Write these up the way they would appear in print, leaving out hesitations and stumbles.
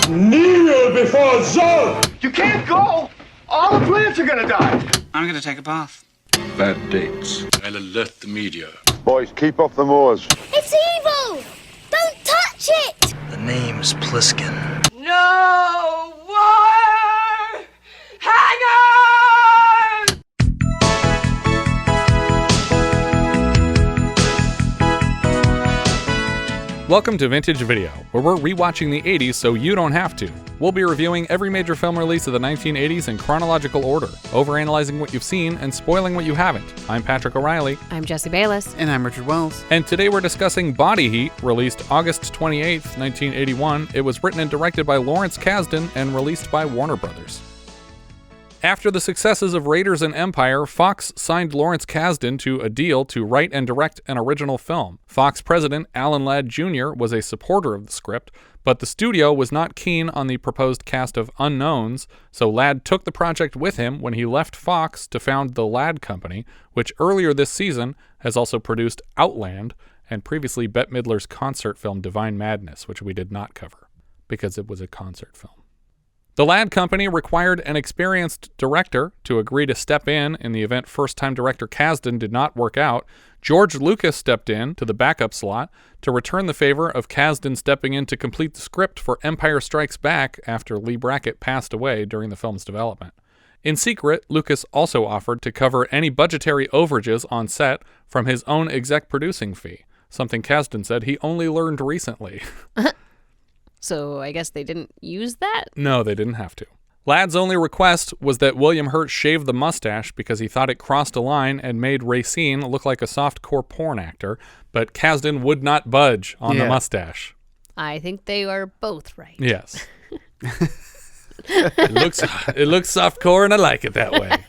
Kneel before Zod! You can't go! All the plants are gonna die! I'm gonna take a bath. Bad dates. I'll alert the media. Boys, keep off the moors. It's evil! Don't touch it! The name's Pliskin. No wire hanger! Welcome to Vintage Video, where we're rewatching the 80s so you don't have to. We'll be reviewing every major film release of the 1980s in chronological order, overanalyzing what you've seen and spoiling what you haven't. I'm Patrick O'Reilly. I'm Jesse Bayless. And I'm Richard Wells. And today we're discussing Body Heat, released August 28th, 1981. It was written and directed by Lawrence Kasdan and released by Warner Brothers. After the successes of Raiders and Empire, Fox signed Lawrence Kasdan to a deal to write and direct an original film. Fox president Alan Ladd Jr. was a supporter of the script, but the studio was not keen on the proposed cast of unknowns, so Ladd took the project with him when he left Fox to found the Ladd Company, which earlier this season has also produced Outland and previously Bette Midler's concert film Divine Madness, which we did not cover because it was a concert film. The Ladd Company required an experienced director to agree to step in the event first-time director Kasdan did not work out. George Lucas stepped in to the backup slot to return the favor of Kasdan stepping in to complete the script for Empire Strikes Back after Lee Brackett passed away during the film's development. In secret, Lucas also offered to cover any budgetary overages on set from his own exec producing fee, something Kasdan said he only learned recently. So I guess they didn't use that? No, they didn't have to. Ladd's only request was that William Hurt shave the mustache because he thought it crossed a line and made Racine look like a softcore porn actor, but Kasdan would not budge on the mustache. I think they are both right. Yes. It looks softcore and I like it that way.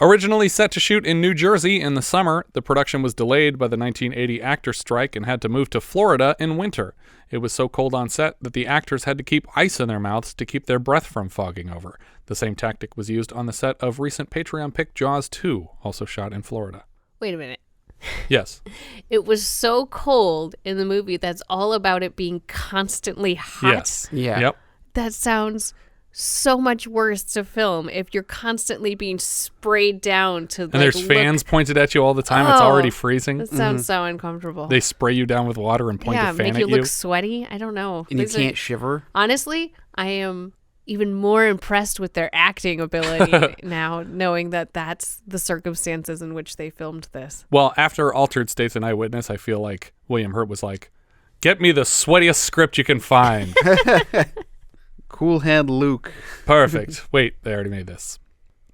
Originally set to shoot in New Jersey in the summer, the production was delayed by the 1980 actors' strike and had to move to Florida in winter. It was so cold on set that the actors had to keep ice in their mouths to keep their breath from fogging over. The same tactic was used on the set of recent Patreon pick Jaws 2, also shot in Florida. Wait a minute. Yes. It was so cold in the movie that's all about it being constantly hot. Yes. Yeah. Yep. That sounds so much worse to film if you're constantly being sprayed down to And there's fans pointed at you all the time. Oh, it's already freezing. That sounds so uncomfortable. They spray you down with water and point the fan make at you you. look sweaty. I don't know. And you can't shiver. Honestly, I am even more impressed with their acting ability now, knowing that that's the circumstances in which they filmed this. Well, after Altered States and Eyewitness, I feel like William Hurt was like, get me the sweatiest script you can find. Cool Hand Luke. Perfect. Wait, they already made this.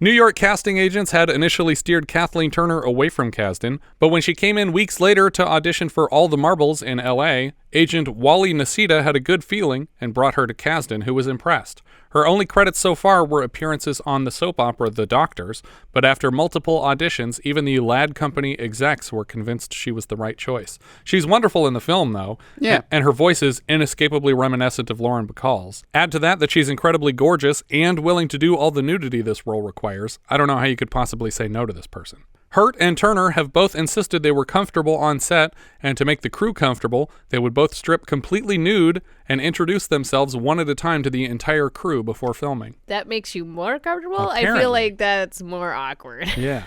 New York casting agents had initially steered Kathleen Turner away from Kasdan, but when she came in weeks later to audition for All the Marbles in L.A., agent Wally Nacita had a good feeling and brought her to Kasdan, who was impressed. Her only credits so far were appearances on the soap opera The Doctors, but after multiple auditions, even the Ladd Company execs were convinced she was the right choice. She's wonderful in the film, though, and her voice is inescapably reminiscent of Lauren Bacall's. Add to that she's incredibly gorgeous and willing to do all the nudity this role requires. I don't know how you could possibly say no to this person. Hurt and Turner have both insisted they were comfortable on set, and to make the crew comfortable, they would both strip completely nude and introduce themselves one at a time to the entire crew before filming. That makes you more comfortable? Apparently. I feel like that's more awkward. Yeah.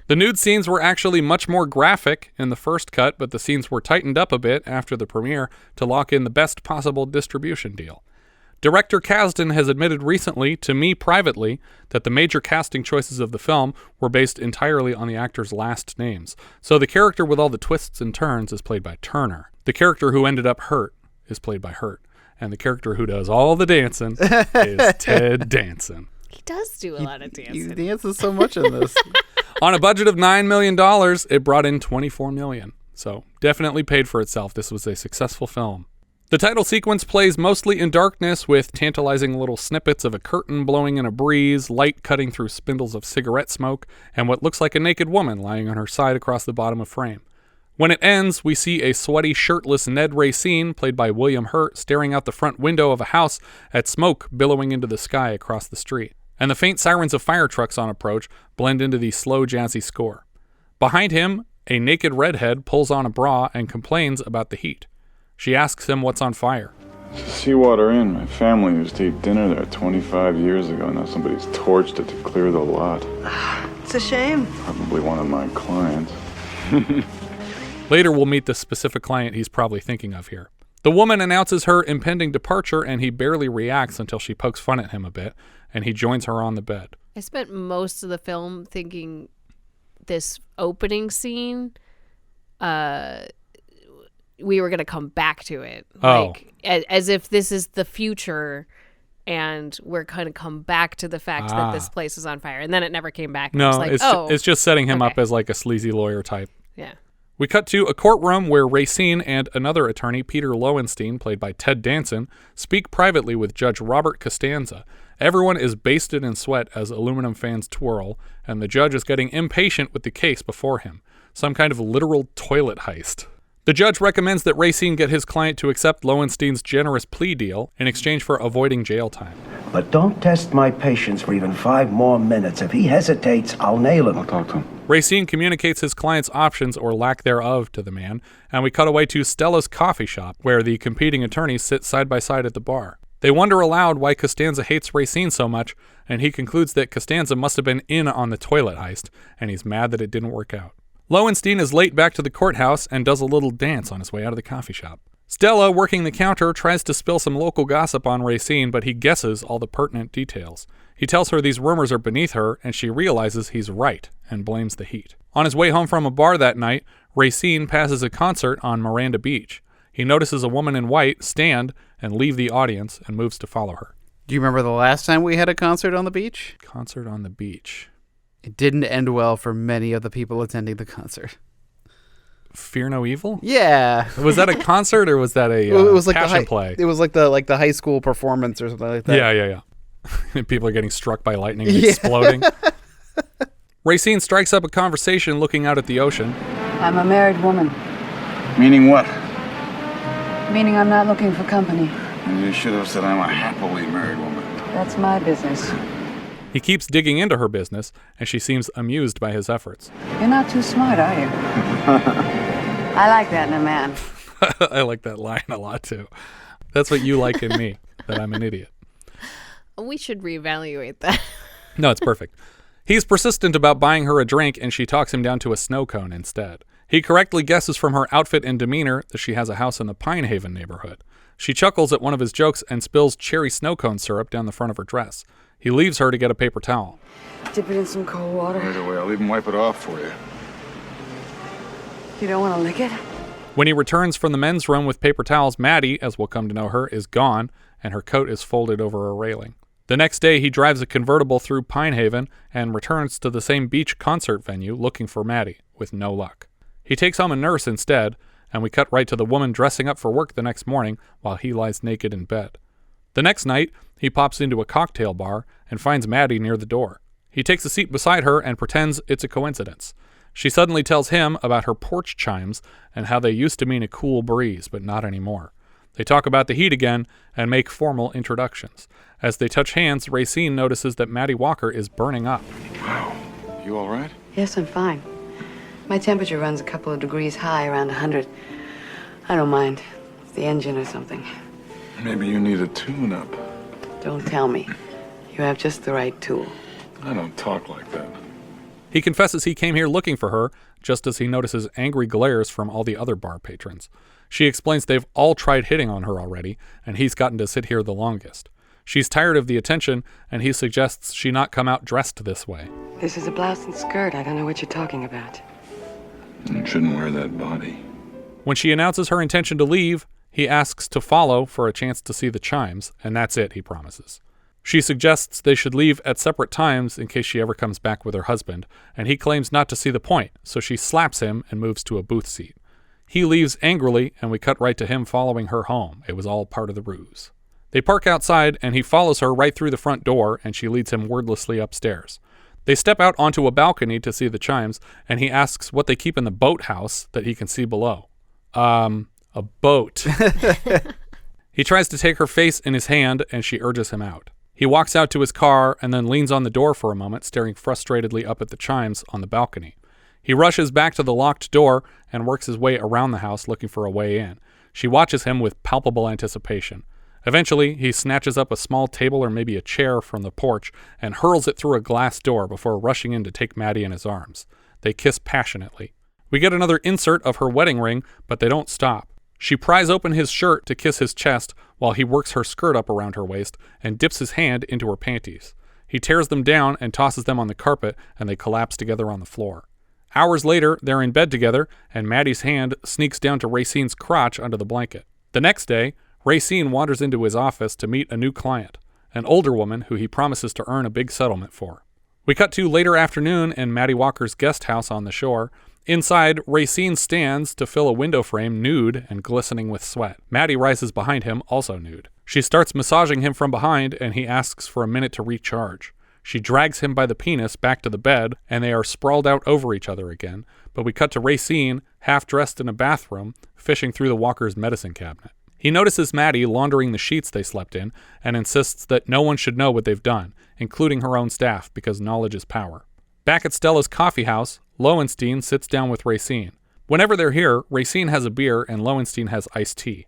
The nude scenes were actually much more graphic in the first cut, but the scenes were tightened up a bit after the premiere to lock in the best possible distribution deal. Director Kasdan has admitted recently, to me privately, that the major casting choices of the film were based entirely on the actors' last names. So the character with all the twists and turns is played by Turner. The character who ended up Hurt is played by Hurt. And the character who does all the dancing is Ted Danson. He does do a lot of dancing. He dances so much in this. On a budget of $9 million, it brought in $24 million. So definitely paid for itself. This was a successful film. The title sequence plays mostly in darkness with tantalizing little snippets of a curtain blowing in a breeze, light cutting through spindles of cigarette smoke, and what looks like a naked woman lying on her side across the bottom of frame. When it ends, we see a sweaty, shirtless Ned Racine, played by William Hurt, staring out the front window of a house at smoke billowing into the sky across the street. And the faint sirens of fire trucks on approach blend into the slow, jazzy score. Behind him, a naked redhead pulls on a bra and complains about the heat. She asks him what's on fire. Seawater Inn. My family used to eat dinner there 25 years ago. Now somebody's torched it to clear the lot. It's a shame. Probably one of my clients. Later, we'll meet the specific client he's probably thinking of here. The woman announces her impending departure, and he barely reacts until she pokes fun at him a bit, and he joins her on the bed. I spent most of the film thinking this opening scene, we were going to come back to it. Like, as if this is the future and we're going to come back to the fact that this place is on fire. And then it never came back. No, like, it's just setting him up as like a sleazy lawyer type. Yeah. We cut to a courtroom where Racine and another attorney, Peter Lowenstein, played by Ted Danson, speak privately with Judge Robert Costanza. Everyone is basted in sweat as aluminum fans twirl, and the judge is getting impatient with the case before him. Some kind of literal toilet heist. The judge recommends that Racine get his client to accept Lowenstein's generous plea deal in exchange for avoiding jail time. But don't test my patience for even 5 more minutes. If he hesitates, I'll nail him. I'll talk to him. Racine communicates his client's options or lack thereof to the man, and we cut away to Stella's coffee shop, where the competing attorneys sit side by side at the bar. They wonder aloud why Costanza hates Racine so much, and he concludes that Costanza must have been in on the toilet heist, and he's mad that it didn't work out. Lowenstein is late back to the courthouse and does a little dance on his way out of the coffee shop. Stella, working the counter, tries to spill some local gossip on Racine, but he guesses all the pertinent details. He tells her these rumors are beneath her, and she realizes he's right and blames the heat. On his way home from a bar that night, Racine passes a concert on Miranda Beach. He notices a woman in white stand and leave the audience and moves to follow her. Do you remember the last time we had a concert on the beach? Concert on the beach. It didn't end well for many of the people attending the concert. Fear No Evil? Yeah. Was that a concert or was that a it was like passion play? It was like the high school performance or something like that. Yeah. People are getting struck by lightning and exploding. Racine strikes up a conversation looking out at the ocean. I'm a married woman. Meaning what? Meaning I'm not looking for company. You should have said I'm a happily married woman. That's my business. He keeps digging into her business, and she seems amused by his efforts. You're not too smart, are you? I like that in a man. I like that line a lot, too. That's what you like in me, that I'm an idiot. We should reevaluate that. No, it's perfect. He's persistent about buying her a drink, and she talks him down to a snow cone instead. He correctly guesses from her outfit and demeanor that she has a house in the Pine Haven neighborhood. She chuckles at one of his jokes and spills cherry snow cone syrup down the front of her dress. He leaves her to get a paper towel. Dip it in some cold water. Right away, I'll even wipe it off for you. You don't want to lick it? When he returns from the men's room with paper towels, Matty, as we'll come to know her, is gone, and her coat is folded over a railing. The next day, he drives a convertible through Pine Haven and returns to the same beach concert venue looking for Matty, with no luck. He takes home a nurse instead, and we cut right to the woman dressing up for work the next morning while he lies naked in bed. The next night, he pops into a cocktail bar and finds Matty near the door. He takes a seat beside her and pretends it's a coincidence. She suddenly tells him about her porch chimes and how they used to mean a cool breeze, but not anymore. They talk about the heat again and make formal introductions. As they touch hands, Racine notices that Matty Walker is burning up. Wow. You all right? Yes, I'm fine. My temperature runs a couple of degrees high, around 100. I don't mind. It's the engine or something. Maybe you need a tune-up. Don't tell me. You have just the right tool. I don't talk like that. He confesses he came here looking for her, just as he notices angry glares from all the other bar patrons. She explains they've all tried hitting on her already, and he's gotten to sit here the longest. She's tired of the attention, and he suggests she not come out dressed this way. This is a blouse and skirt. I don't know what you're talking about. You shouldn't wear that body. When she announces her intention to leave, he asks to follow for a chance to see the chimes, and that's it, he promises. She suggests they should leave at separate times in case she ever comes back with her husband, and he claims not to see the point, so she slaps him and moves to a booth seat. He leaves angrily, and we cut right to him following her home. It was all part of the ruse. They park outside, and he follows her right through the front door, and she leads him wordlessly upstairs. They step out onto a balcony to see the chimes, and he asks what they keep in the boathouse that he can see below. A boat. He tries to take her face in his hand, and she urges him out. He walks out to his car and then leans on the door for a moment, staring frustratedly up at the chimes on the balcony. He rushes back to the locked door and works his way around the house looking for a way in. She watches him with palpable anticipation. Eventually, he snatches up a small table or maybe a chair from the porch and hurls it through a glass door before rushing in to take Matty in his arms. They kiss passionately. We get another insert of her wedding ring, but they don't stop. She pries open his shirt to kiss his chest while he works her skirt up around her waist and dips his hand into her panties. He tears them down and tosses them on the carpet, and they collapse together on the floor. Hours later, they're in bed together, and Matty's hand sneaks down to Racine's crotch under the blanket. The next day, Racine wanders into his office to meet a new client, an older woman who he promises to earn a big settlement for. We cut to later afternoon in Matty Walker's guest house on the shore. Inside, Racine stands to fill a window frame nude and glistening with sweat. Matty rises behind him, also nude. She starts massaging him from behind, and he asks for a minute to recharge. She drags him by the penis back to the bed, and they are sprawled out over each other again, but we cut to Racine, half-dressed in a bathroom, fishing through the Walker's medicine cabinet. He notices Matty laundering the sheets they slept in, and insists that no one should know what they've done, including her own staff, because knowledge is power. Back at Stella's coffee house, Lowenstein sits down with Racine. Whenever they're here, Racine has a beer and Lowenstein has iced tea.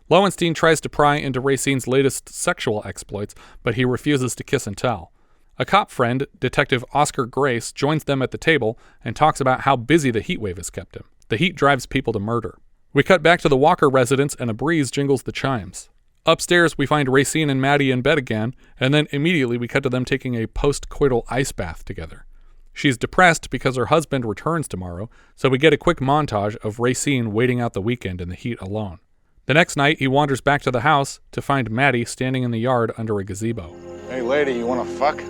Lowenstein tries to pry into Racine's latest sexual exploits, but he refuses to kiss and tell. A cop friend, Detective Oscar Grace, joins them at the table and talks about how busy the heat wave has kept him. The heat drives people to murder. We cut back to the Walker residence and a breeze jingles the chimes. Upstairs, we find Racine and Matty in bed again, and then immediately we cut to them taking a post-coital ice bath together. She's depressed because her husband returns tomorrow, so we get a quick montage of Racine waiting out the weekend in the heat alone. The next night, he wanders back to the house to find Matty standing in the yard under a gazebo. Hey, lady, you want to fuck?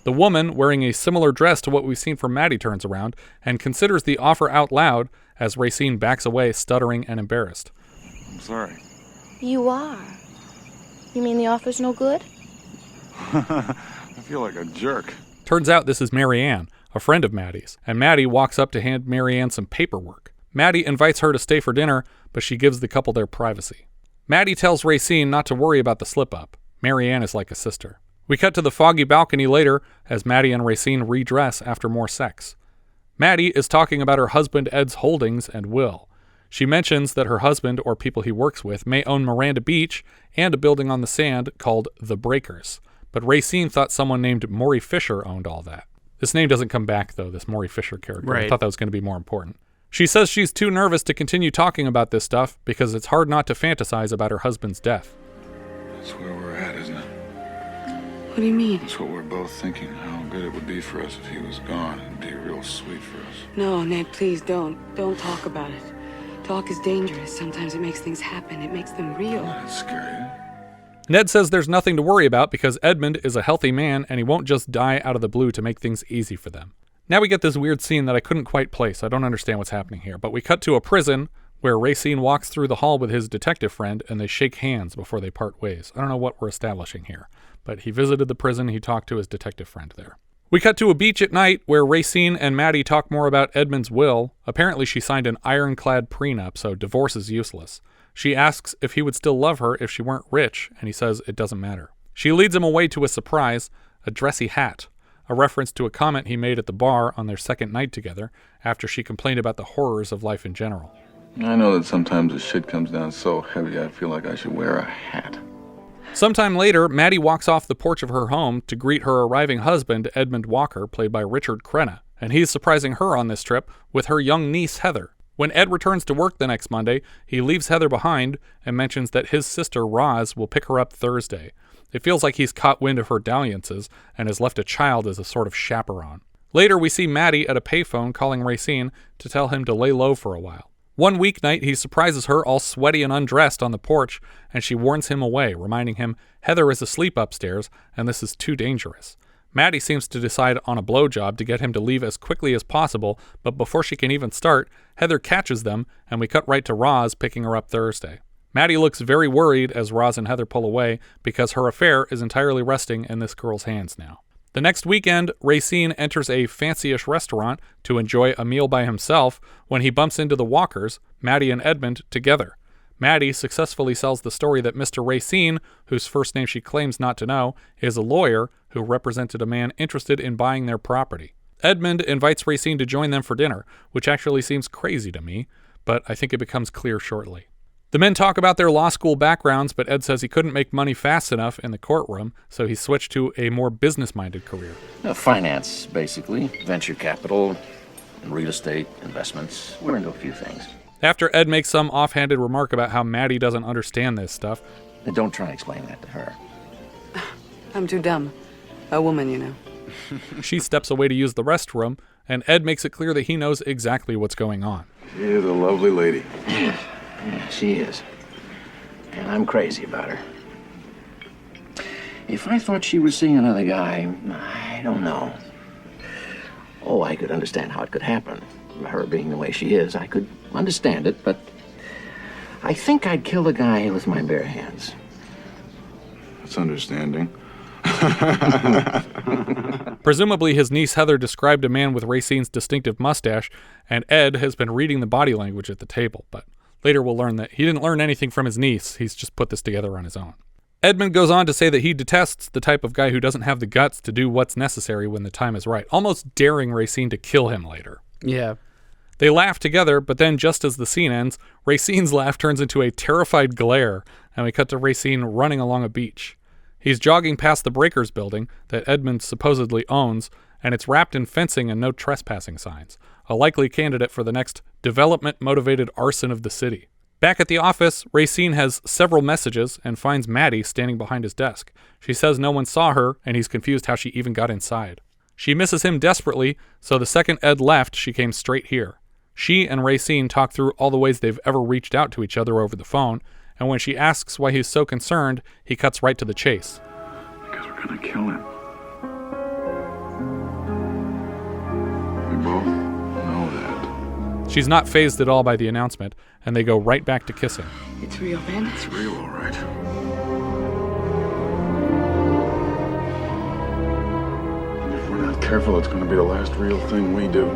The woman, wearing a similar dress to what we've seen from Matty, turns around and considers the offer out loud as Racine backs away, stuttering and embarrassed. I'm sorry. You are. You mean the offer's no good? I feel like a jerk. Turns out this is Marianne, a friend of Matty's, and Matty walks up to hand Marianne some paperwork. Matty invites her to stay for dinner, but she gives the couple their privacy. Matty tells Racine not to worry about the slip-up. Marianne is like a sister. We cut to the foggy balcony later as Matty and Racine redress after more sex. Matty is talking about her husband Ed's holdings and will. She mentions that her husband or people he works with may own Miranda Beach and a building on the sand called The Breakers. But Racine thought someone named Maury Fisher owned all that. This name doesn't come back, though, this Maury Fisher character. Right. I thought that was going to be more important. She says she's too nervous to continue talking about this stuff because it's hard not to fantasize about her husband's death. That's where we're at, isn't it? What do you mean? That's what we're both thinking, how good it would be for us if he was gone. It'd be real sweet for us. No, Ned, please don't. Don't talk about it. Talk is dangerous. Sometimes it makes things happen. It makes them real. That's scary. Ned says there's nothing to worry about because Edmund is a healthy man and he won't just die out of the blue to make things easy for them. Now we get this weird scene that I couldn't quite place. I don't understand what's happening here, but we cut to a prison where Racine walks through the hall with his detective friend and they shake hands before they part ways. I don't know what we're establishing here, but he visited the prison. He talked to his detective friend there. We cut to a beach at night where Racine and Matty talk more about Edmund's will. Apparently she signed an ironclad prenup, so divorce is useless. She asks if he would still love her if she weren't rich, and he says it doesn't matter. She leads him away to a surprise, a dressy hat, a reference to a comment he made at the bar on their second night together after she complained about the horrors of life in general. I know that sometimes the shit comes down so heavy I feel like I should wear a hat. Sometime later, Matty walks off the porch of her home to greet her arriving husband, Edmund Walker, played by Richard Crenna, and he's surprising her on this trip with her young niece, Heather. When Ed returns to work the next Monday, he leaves Heather behind and mentions that his sister, Roz, will pick her up Thursday. It feels like he's caught wind of her dalliances and has left a child as a sort of chaperone. Later, we see Matty at a payphone calling Racine to tell him to lay low for a while. One weeknight, he surprises her all sweaty and undressed on the porch, and she warns him away, reminding him Heather is asleep upstairs, and this is too dangerous. Matty seems to decide on a blowjob to get him to leave as quickly as possible, but before she can even start, Heather catches them, and we cut right to Roz picking her up Thursday. Matty looks very worried as Roz and Heather pull away because her affair is entirely resting in this girl's hands now. The next weekend, Racine enters a fancy-ish restaurant to enjoy a meal by himself when he bumps into the Walkers, Matty and Edmund, together. Matty successfully sells the story that Mr. Racine, whose first name she claims not to know, is a lawyer who represented a man interested in buying their property. Edmund invites Racine to join them for dinner, which actually seems crazy to me, but I think it becomes clear shortly. The men talk about their law school backgrounds, but Ed says he couldn't make money fast enough in the courtroom, so he switched to a more business-minded career. Finance, basically. Venture capital, real estate, investments. We're into a few things. After Ed makes some offhanded remark about how Matty doesn't understand this stuff. And don't try and explain that to her. I'm too dumb. A woman, you know. She steps away to use the restroom, and Ed makes it clear that he knows exactly what's going on. She is a lovely lady. Yeah, she is. And I'm crazy about her. If I thought she was seeing another guy, I don't know. Oh, I could understand how it could happen. Her being the way she is, I could understand it, but I think I'd kill a guy with my bare hands. That's understanding. Presumably, his niece Heather described a man with Racine's distinctive mustache, and Ed has been reading the body language at the table, but later we'll learn that he didn't learn anything from his niece. He's just put this together on his own. Edmund goes on to say that he detests the type of guy who doesn't have the guts to do what's necessary when the time is right, almost daring Racine to kill him later. Yeah. They laugh together, but then just as the scene ends, Racine's laugh turns into a terrified glare, and we cut to Racine running along a beach. He's jogging past the Breakers building that Edmund supposedly owns, and it's wrapped in fencing and no trespassing signs, a likely candidate for the next development-motivated arson of the city. Back at the office, Racine has several messages and finds Matty standing behind his desk. She says no one saw her, and he's confused how she even got inside. She misses him desperately, so the second Ed left, she came straight here. She and Racine talk through all the ways they've ever reached out to each other over the phone, and when she asks why he's so concerned, he cuts right to the chase. Because we're gonna kill him. We both know that. She's not fazed at all by the announcement, and they go right back to kissing. It's real, man. It's real, all right. And if we're not careful, it's gonna be the last real thing we do.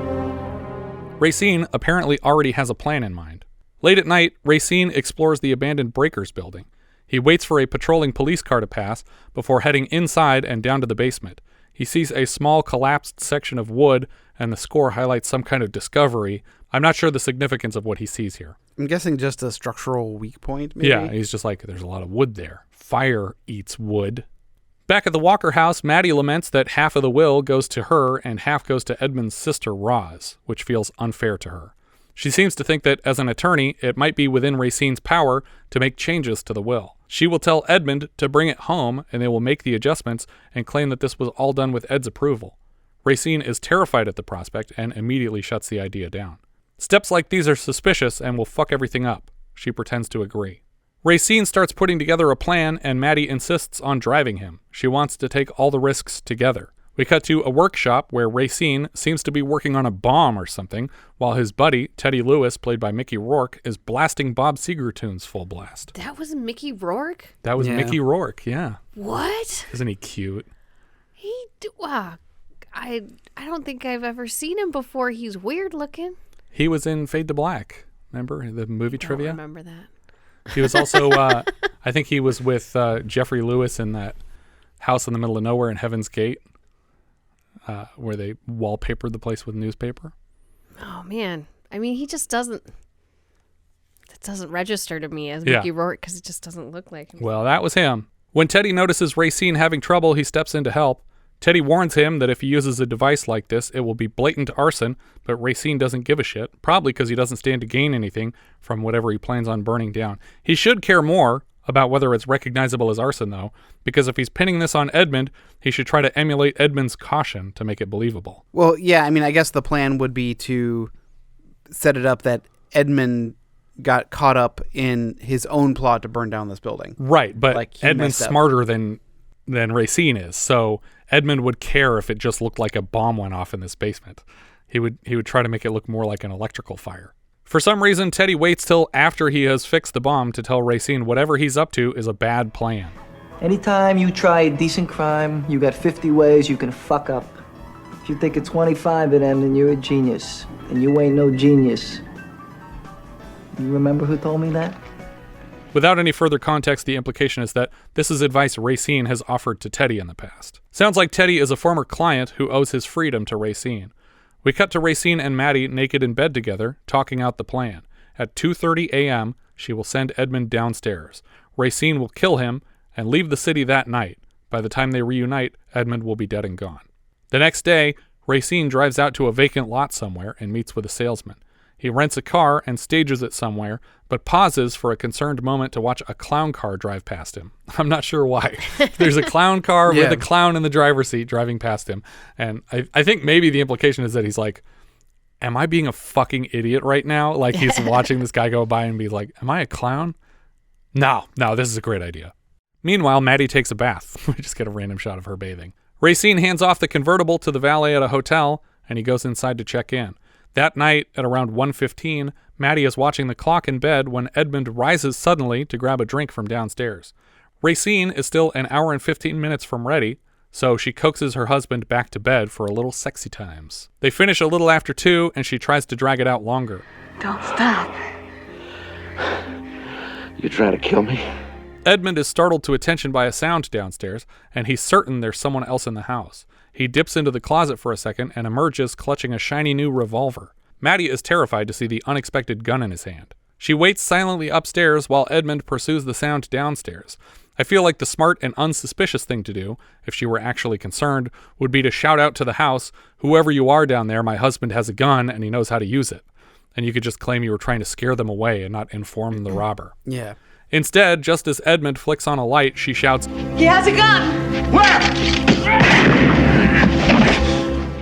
Racine apparently already has a plan in mind. Late at night, Racine explores the abandoned Breakers building. He waits for a patrolling police car to pass before heading inside and down to the basement. He sees a small collapsed section of wood, and the score highlights some kind of discovery. I'm not sure the significance of what he sees here. I'm guessing just a structural weak point, maybe? Yeah, he's just like, there's a lot of wood there. Fire eats wood. Back at the Walker house, Matty laments that half of the will goes to her and half goes to Edmund's sister, Roz, which feels unfair to her. She seems to think that, as an attorney, it might be within Racine's power to make changes to the will. She will tell Edmund to bring it home, and they will make the adjustments and claim that this was all done with Ed's approval. Racine is terrified at the prospect and immediately shuts the idea down. Steps like these are suspicious and will fuck everything up. She pretends to agree. Racine starts putting together a plan, and Matty insists on driving him. She wants to take all the risks together. We cut to a workshop where Racine seems to be working on a bomb or something, while his buddy, Teddy Lewis, played by Mickey Rourke, is blasting Bob Seger tunes full blast. That was Mickey Rourke? That was Mickey Rourke, yeah. What? Isn't he cute? I don't think I've ever seen him before. He's weird looking. He was in Fade to Black. Remember the movie trivia? I don't remember that. He was also, I think he was with Jeffrey Lewis in that house in the middle of nowhere in Heaven's Gate, where they wallpapered the place with newspaper. Oh, man. I mean, he just doesn't... It doesn't register to me as Mickey Rourke because it just doesn't look like him. Well, that was him. When Teddy notices Racine having trouble, he steps in to help. Teddy warns him that if he uses a device like this, it will be blatant arson, but Racine doesn't give a shit, probably because he doesn't stand to gain anything from whatever he plans on burning down. He should care more about whether it's recognizable as arson, though, because if he's pinning this on Edmund, he should try to emulate Edmund's caution to make it believable. Well, yeah, I mean, I guess the plan would be to set it up that Edmund got caught up in his own plot to burn down this building. Right, but like Edmund's smarter than Racine is, so Edmund would care if it just looked like a bomb went off in this basement. He would try to make it look more like an electrical fire. For some reason, Teddy waits till after he has fixed the bomb to tell Racine whatever he's up to is a bad plan. Anytime you try a decent crime, you got 50 ways you can fuck up. If you think of 25 of them, then you're a genius. And you ain't no genius. You remember who told me that? Without any further context, the implication is that this is advice Racine has offered to Teddy in the past. Sounds like Teddy is a former client who owes his freedom to Racine. We cut to Racine and Matty naked in bed together, talking out the plan. At 2:30 a.m., She will send Edmund downstairs. Racine will kill him and leave the city that night. By the time they reunite, Edmund will be dead and gone. The next day, Racine drives out to a vacant lot somewhere and meets with a salesman. He rents a car and stages it somewhere, but pauses for a concerned moment to watch a clown car drive past him. I'm not sure why. There's a clown car with a clown in the driver's seat driving past him. And I think maybe the implication is that he's like, am I being a fucking idiot right now? Like he's watching this guy go by and be like, am I a clown? No, this is a great idea. Meanwhile, Matty takes a bath. We just get a random shot of her bathing. Racine hands off the convertible to the valet at a hotel, and he goes inside to check in. That night, at around 1:15, Matty is watching the clock in bed when Edmund rises suddenly to grab a drink from downstairs. Racine is still an hour and 15 minutes from ready, so she coaxes her husband back to bed for a little sexy times. They finish a little after 2, and she tries to drag it out longer. Don't stop. You trying to kill me? Edmund is startled to attention by a sound downstairs, and he's certain there's someone else in the house. He dips into the closet for a second and emerges clutching a shiny new revolver. Matty is terrified to see the unexpected gun in his hand. She waits silently upstairs while Edmund pursues the sound downstairs. I feel like the smart and unsuspicious thing to do, if she were actually concerned, would be to shout out to the house, "Whoever you are down there, my husband has a gun and he knows how to use it." And you could just claim you were trying to scare them away and not inform the robber. Yeah. Instead, just as Edmund flicks on a light, she shouts, He has a gun!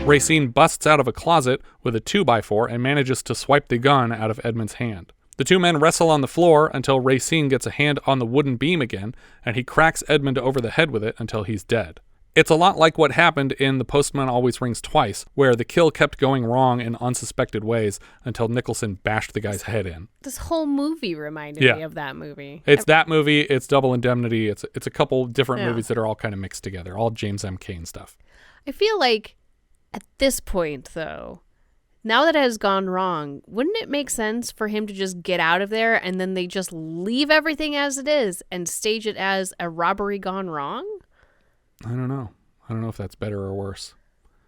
Racine busts out of a closet with a 2x4 and manages to swipe the gun out of Edmund's hand. The two men wrestle on the floor until Racine gets a hand on the wooden beam again, and he cracks Edmund over the head with it until he's dead. It's a lot like what happened in The Postman Always Rings Twice, where the kill kept going wrong in unsuspected ways until Nicholson bashed the guy's head in. This whole movie reminded me of that movie. It's that movie, it's Double Indemnity, it's a couple different movies that are all kind of mixed together, all James M. Cain stuff. I feel like at this point, though, now that it has gone wrong, wouldn't it make sense for him to just get out of there and then they just leave everything as it is and stage it as a robbery gone wrong? I don't know. I don't know if that's better or worse.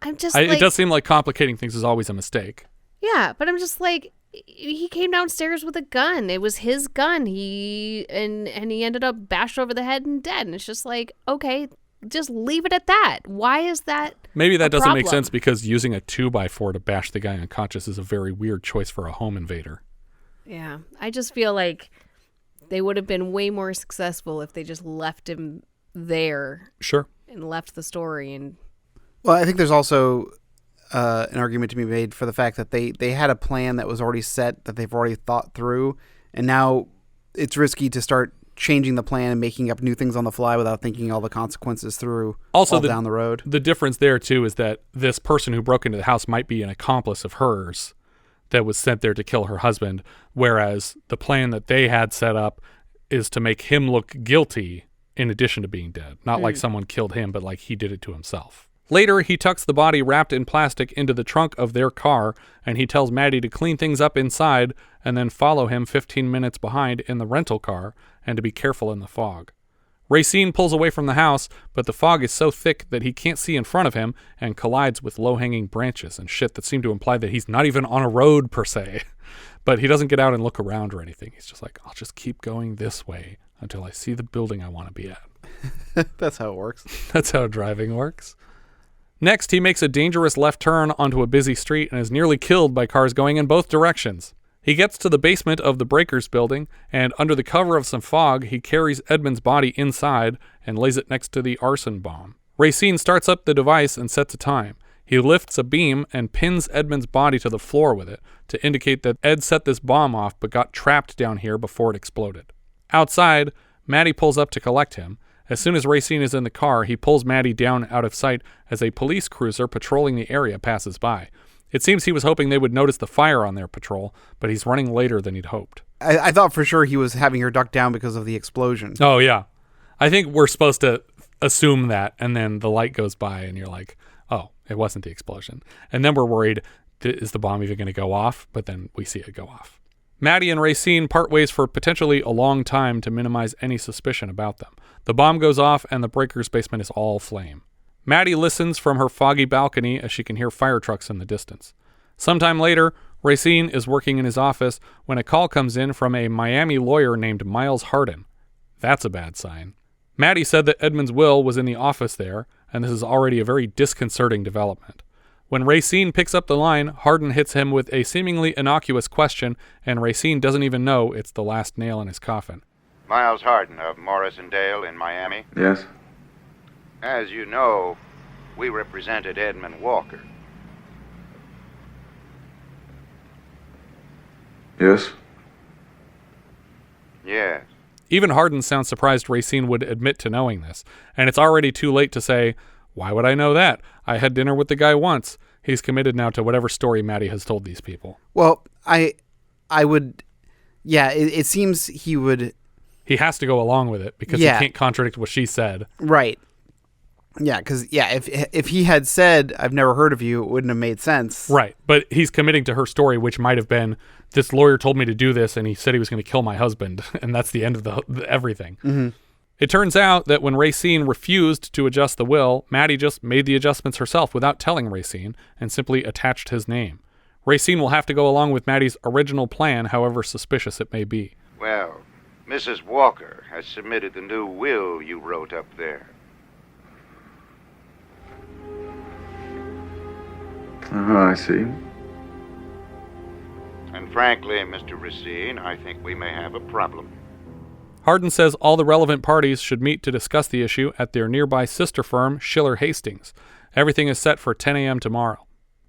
I'm just it does seem like complicating things is always a mistake. Yeah, but I'm just like, he came downstairs with a gun. It was his gun. He ended up bashed over the head and dead. And it's just like, okay, just leave it at that. Why is that? Maybe that doesn't problem? make sense because using a 2x4 to bash the guy unconscious is a very weird choice for a home invader. Yeah, I just feel like they would have been way more successful if they just left him there. Sure. And left the story. And well, I think there's also an argument to be made for the fact that they had a plan that was already set, that they've already thought through, and now it's risky to start changing the plan and making up new things on the fly without thinking all the consequences through also down the road. The difference there, too, is that this person who broke into the house might be an accomplice of hers that was sent there to kill her husband, whereas the plan that they had set up is to make him look guilty in addition to being dead. Not like someone killed him, but like he did it to himself. Later, he tucks the body wrapped in plastic into the trunk of their car, and he tells Matty to clean things up inside and then follow him 15 minutes behind in the rental car and to be careful in the fog. Racine pulls away from the house, but the fog is so thick that he can't see in front of him and collides with low-hanging branches and shit that seem to imply that he's not even on a road per se. But he doesn't get out and look around or anything. He's just like, I'll just keep going this way until I see the building I want to be at. That's how it works. That's how driving works. Next, he makes a dangerous left turn onto a busy street and is nearly killed by cars going in both directions. He gets to the basement of the Breakers building, and under the cover of some fog, he carries Edmund's body inside and lays it next to the arson bomb. Racine starts up the device and sets a time. He lifts a beam and pins Edmund's body to the floor with it to indicate that Ed set this bomb off but got trapped down here before it exploded. Outside, Matty pulls up to collect him. As soon as Racine is in the car, he pulls Matty down out of sight as a police cruiser patrolling the area passes by. It seems he was hoping they would notice the fire on their patrol, but he's running later than he'd hoped. I thought for sure he was having her duck down because of the explosion. Oh, yeah. I think we're supposed to assume that, and then the light goes by, and you're like, oh, it wasn't the explosion. And then we're worried, is the bomb even going to go off? But then we see it go off. Matty and Racine part ways for potentially a long time to minimize any suspicion about them. The bomb goes off, and the Breakers' basement is all flame. Matty listens from her foggy balcony as she can hear fire trucks in the distance. Sometime later, Racine is working in his office when a call comes in from a Miami lawyer named Miles Hardin. That's a bad sign. Matty said that Edmund's will was in the office there, and this is already a very disconcerting development. When Racine picks up the line, Hardin hits him with a seemingly innocuous question, and Racine doesn't even know it's the last nail in his coffin. Miles Hardin of Morris & Dale in Miami. Yes? As you know, we represented Edmund Walker. Yes? Yes. Even Hardin sounds surprised Racine would admit to knowing this, and it's already too late to say, why would I know that? I had dinner with the guy once. He's committed now to whatever story Matty has told these people. Well, I would, yeah, it seems he would. He has to go along with it because he can't contradict what she said. Right. Yeah, because, if he had said, I've never heard of you, it wouldn't have made sense. Right, but he's committing to her story, which might have been, this lawyer told me to do this, and he said he was going to kill my husband, and that's the end of the everything. Mm-hmm. It turns out that when Racine refused to adjust the will, Matty just made the adjustments herself without telling Racine, and simply attached his name. Racine will have to go along with Matty's original plan, however suspicious it may be. Well, Mrs. Walker has submitted the new will you wrote up there. I see. And frankly, Mr. Racine, I think we may have a problem. Hardin says all the relevant parties should meet to discuss the issue at their nearby sister firm, Schiller Hastings. Everything is set for 10 a.m. tomorrow.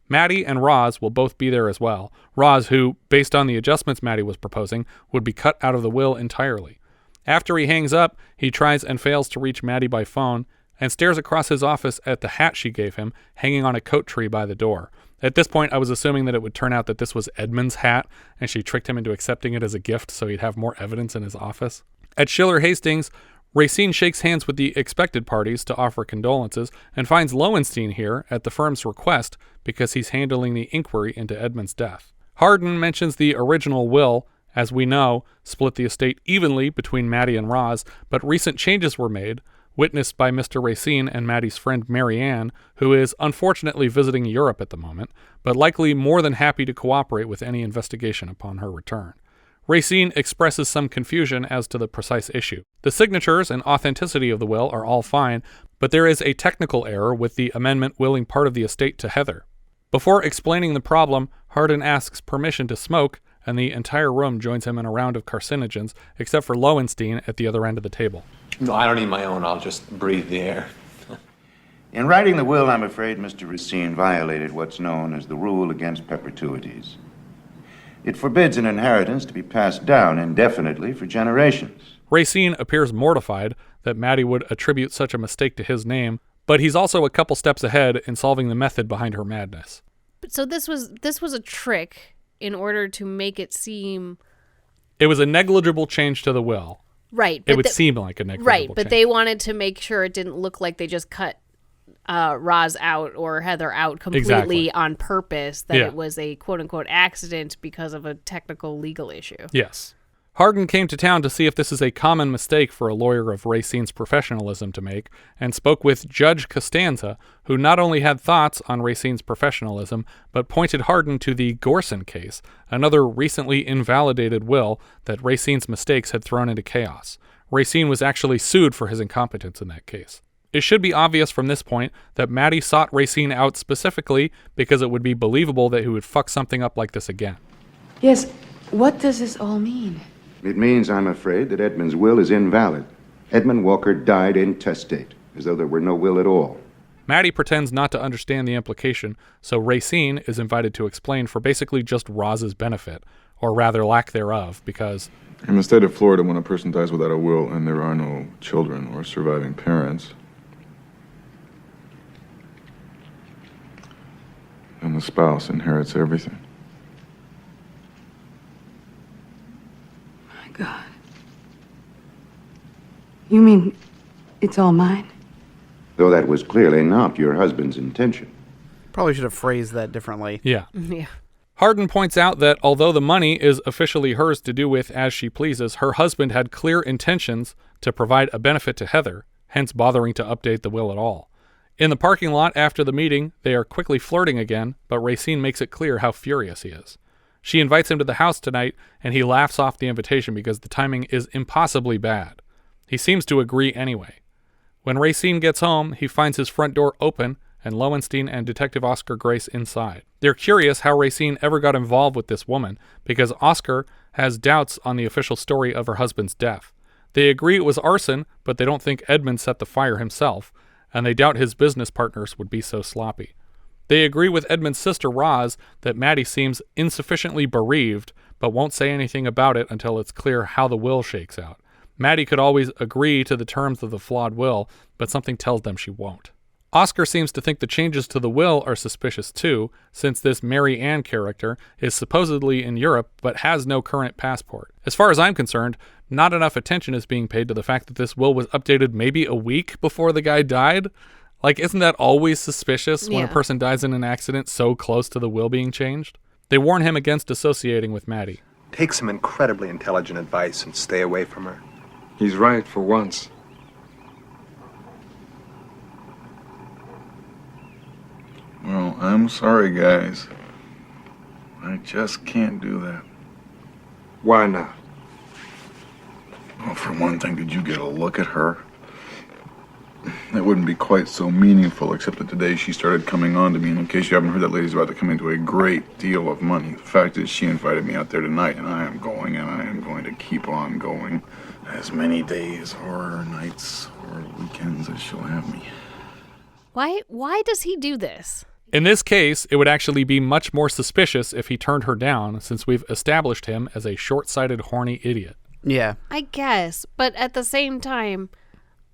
Matty and Roz will both be there as well. Roz, who, based on the adjustments Matty was proposing, would be cut out of the will entirely. After he hangs up, he tries and fails to reach Matty by phone, and stares across his office at the hat she gave him, hanging on a coat tree by the door. At this point, I was assuming that it would turn out that this was Edmund's hat, and she tricked him into accepting it as a gift so he'd have more evidence in his office. At Schiller Hastings, Racine shakes hands with the expected parties to offer condolences, and finds Lowenstein here at the firm's request because he's handling the inquiry into Edmund's death. Hardin mentions the original will, as we know, split the estate evenly between Matty and Roz, but recent changes were made, witnessed by Mr. Racine and Matty's friend Marianne, who is unfortunately visiting Europe at the moment, but likely more than happy to cooperate with any investigation upon her return. Racine expresses some confusion as to the precise issue. The signatures and authenticity of the will are all fine, but there is a technical error with the amendment willing part of the estate to Heather. Before explaining the problem, Hardin asks permission to smoke, and the entire room joins him in a round of carcinogens, except for Lowenstein at the other end of the table. No, I don't need my own. I'll just breathe the air. In writing the will, I'm afraid Mr. Racine violated what's known as the rule against perpetuities. It forbids an inheritance to be passed down indefinitely for generations. Racine appears mortified that Matty would attribute such a mistake to his name, but he's also a couple steps ahead in solving the method behind her madness. So this was a trick in order to make it seem... It was a negligible change to the will. Right. It would seem like a negligible change. Right, but change. they wanted to make sure it didn't look like they just cut Roz out or Heather out completely on purpose, that it was a quote-unquote accident because of a technical legal issue. Yes. Hardin came to town to see if this is a common mistake for a lawyer of Racine's professionalism to make, and spoke with Judge Costanza, who not only had thoughts on Racine's professionalism, but pointed Hardin to the Gorson case, another recently invalidated will that Racine's mistakes had thrown into chaos. Racine was actually sued for his incompetence in that case. It should be obvious from this point that Matty sought Racine out specifically because it would be believable that he would fuck something up like this again. Yes, what does this all mean? It means, I'm afraid, that Edmund's will is invalid. Edmund Walker died intestate, as though there were no will at all. Matty pretends not to understand the implication, so Racine is invited to explain for basically just Roz's benefit, or rather lack thereof, because... In the state of Florida, when a person dies without a will and there are no children or surviving parents, and the spouse inherits everything. My God. You mean it's all mine? Though that was clearly not your husband's intention. Probably should have phrased that differently. Yeah. Yeah. Hardin points out that although the money is officially hers to do with as she pleases, her husband had clear intentions to provide a benefit to Heather, hence bothering to update the will at all. In the parking lot after the meeting, they are quickly flirting again, but Racine makes it clear how furious he is. She invites him to the house tonight, and he laughs off the invitation because the timing is impossibly bad. He seems to agree anyway. When Racine gets home, he finds his front door open and Lowenstein and Detective Oscar Grace inside. They're curious how Racine ever got involved with this woman because Oscar has doubts on the official story of her husband's death. They agree it was arson, but they don't think Edmund set the fire himself, and they doubt his business partners would be so sloppy. They agree with Edmund's sister Roz that Matty seems insufficiently bereaved, but won't say anything about it until it's clear how the will shakes out. Matty could always agree to the terms of the flawed will, but something tells them she won't. Oscar seems to think the changes to the will are suspicious too, since this Mary Ann character is supposedly in Europe but has no current passport. As far as I'm concerned, not enough attention is being paid to the fact that this will was updated maybe a week before the guy died. Like, isn't that always suspicious when a person dies in an accident so close to the will being changed? They warn him against associating with Matty. Take some incredibly intelligent advice and stay away from her. He's right for once. Well, I'm sorry, guys. I just can't do that. Why not? Well, for one thing, did you get a look at her? That wouldn't be quite so meaningful, except that today she started coming on to me, and in case you haven't heard, that lady's about to come into a great deal of money. The fact is, she invited me out there tonight, and I am going, and I am going to keep on going. As many days, or nights, or weekends as she'll have me. Why does he do this? In this case, it would actually be much more suspicious if he turned her down, since we've established him as a short-sighted, horny idiot. Yeah. I guess, but at the same time,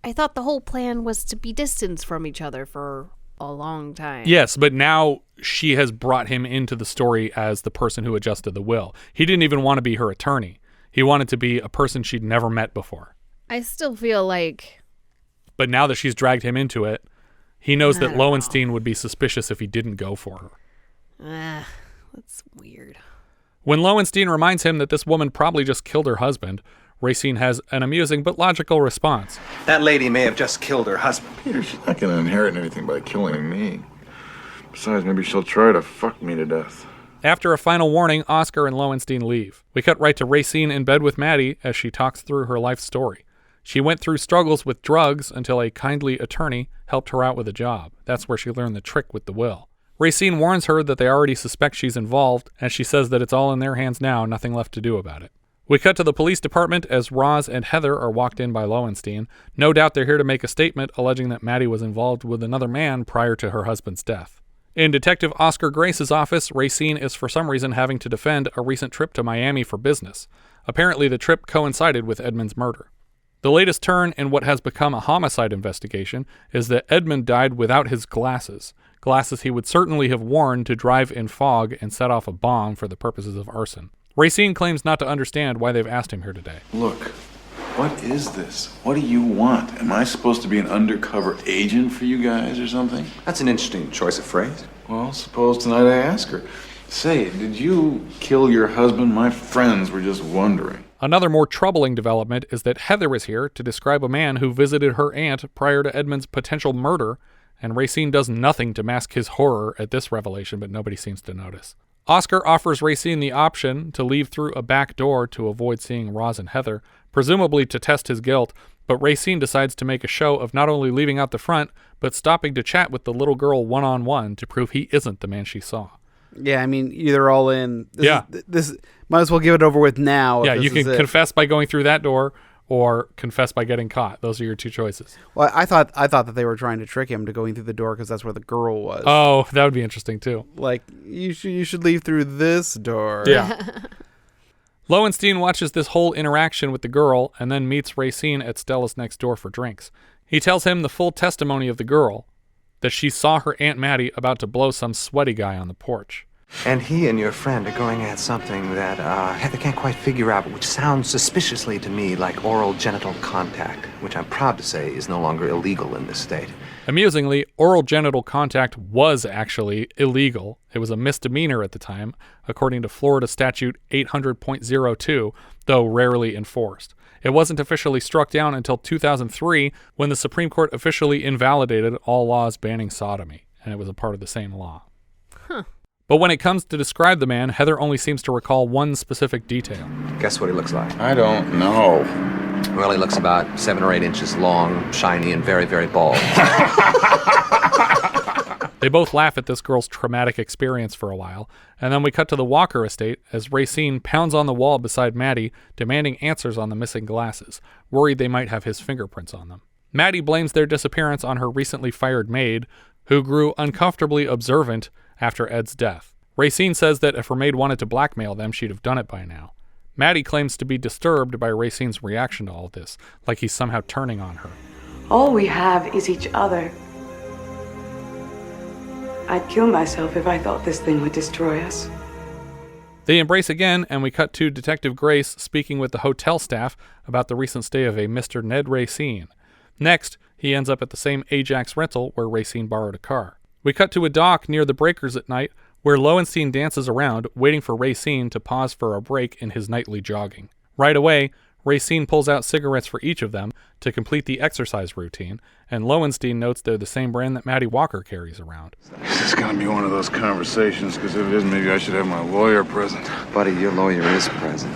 I thought the whole plan was to be distanced from each other for a long time. Yes, but now she has brought him into the story as the person who adjusted the will. He didn't even want to be her attorney. He wanted to be a person she'd never met before. I still feel like... But now that she's dragged him into it, he knows that Lowenstein would be suspicious if he didn't go for her. That's weird. When Lowenstein reminds him that this woman probably just killed her husband, Racine has an amusing but logical response. That lady may have just killed her husband. Peter, she's not going to inherit anything by killing me. Besides, maybe she'll try to fuck me to death. After a final warning, Oscar and Lowenstein leave. We cut right to Racine in bed with Matty as she talks through her life story. She went through struggles with drugs until a kindly attorney helped her out with a job. That's where she learned the trick with the will. Racine warns her that they already suspect she's involved, and she says that it's all in their hands now, nothing left to do about it. We cut to the police department as Roz and Heather are walked in by Lowenstein. No doubt they're here to make a statement alleging that Matty was involved with another man prior to her husband's death. In Detective Oscar Grace's office, Racine is for some reason having to defend a recent trip to Miami for business. Apparently the trip coincided with Edmund's murder. The latest turn in what has become a homicide investigation is that Edmund died without his glasses he would certainly have worn to drive in fog and set off a bomb for the purposes of arson. Racine claims not to understand why they've asked him here today. Look, what is this? What do you want? Am I supposed to be an undercover agent for you guys or something? That's an interesting choice of phrase. Well, suppose tonight I ask her. Say, did you kill your husband? My friends were just wondering. Another more troubling development is that Heather is here to describe a man who visited her aunt prior to Edmund's potential murder, and Racine does nothing to mask his horror at this revelation, but nobody seems to notice. Oscar offers Racine the option to leave through a back door to avoid seeing Roz and Heather, presumably to test his guilt, but Racine decides to make a show of not only leaving out the front, but stopping to chat with the little girl one-on-one to prove he isn't the man she saw. Yeah, I mean, either all in. This might as well give it over with now. Yeah, you can confess by going through that door or confess by getting caught. Those are your two choices. Well, I thought that they were trying to trick him to going through the door because that's where the girl was. Oh, that would be interesting too. Like, you should leave through this door. Yeah. Lowenstein watches this whole interaction with the girl and then meets Racine at Stella's next door for drinks. He tells him the full testimony of the girl, that she saw her Aunt Matty about to blow some sweaty guy on the porch. And he and your friend are going at something that Heather can't quite figure out, but which sounds suspiciously to me like oral genital contact, which I'm proud to say is no longer illegal in this state. Amusingly, oral genital contact was actually illegal. It was a misdemeanor at the time, according to Florida Statute 800.02, though rarely enforced. It wasn't officially struck down until 2003, when the Supreme Court officially invalidated all laws banning sodomy, and it was a part of the same law. Huh. But when it comes to describe the man, Heather only seems to recall one specific detail. Guess what he looks like? I don't know. Well, he looks about 7 or 8 inches long, shiny, and very, very bald. They both laugh at this girl's traumatic experience for a while, and then we cut to the Walker estate as Racine pounds on the wall beside Matty, demanding answers on the missing glasses, worried they might have his fingerprints on them. Matty blames their disappearance on her recently fired maid, who grew uncomfortably observant after Ed's death. Racine says that if her maid wanted to blackmail them, she'd have done it by now. Matty claims to be disturbed by Racine's reaction to all this, like he's somehow turning on her. All we have is each other. I'd kill myself if I thought this thing would destroy us. They embrace again, and we cut to Detective Grace speaking with the hotel staff about the recent stay of a Mr. Ned Racine. Next, he ends up at the same Ajax rental where Racine borrowed a car. We cut to a dock near the breakers at night where Lowenstein dances around, waiting for Racine to pause for a break in his nightly jogging. Right away, Racine pulls out cigarettes for each of them to complete the exercise routine, and Lowenstein notes they're the same brand that Matty Walker carries around. This is gonna be one of those conversations, because if it is, maybe I should have my lawyer present. Buddy, your lawyer is present.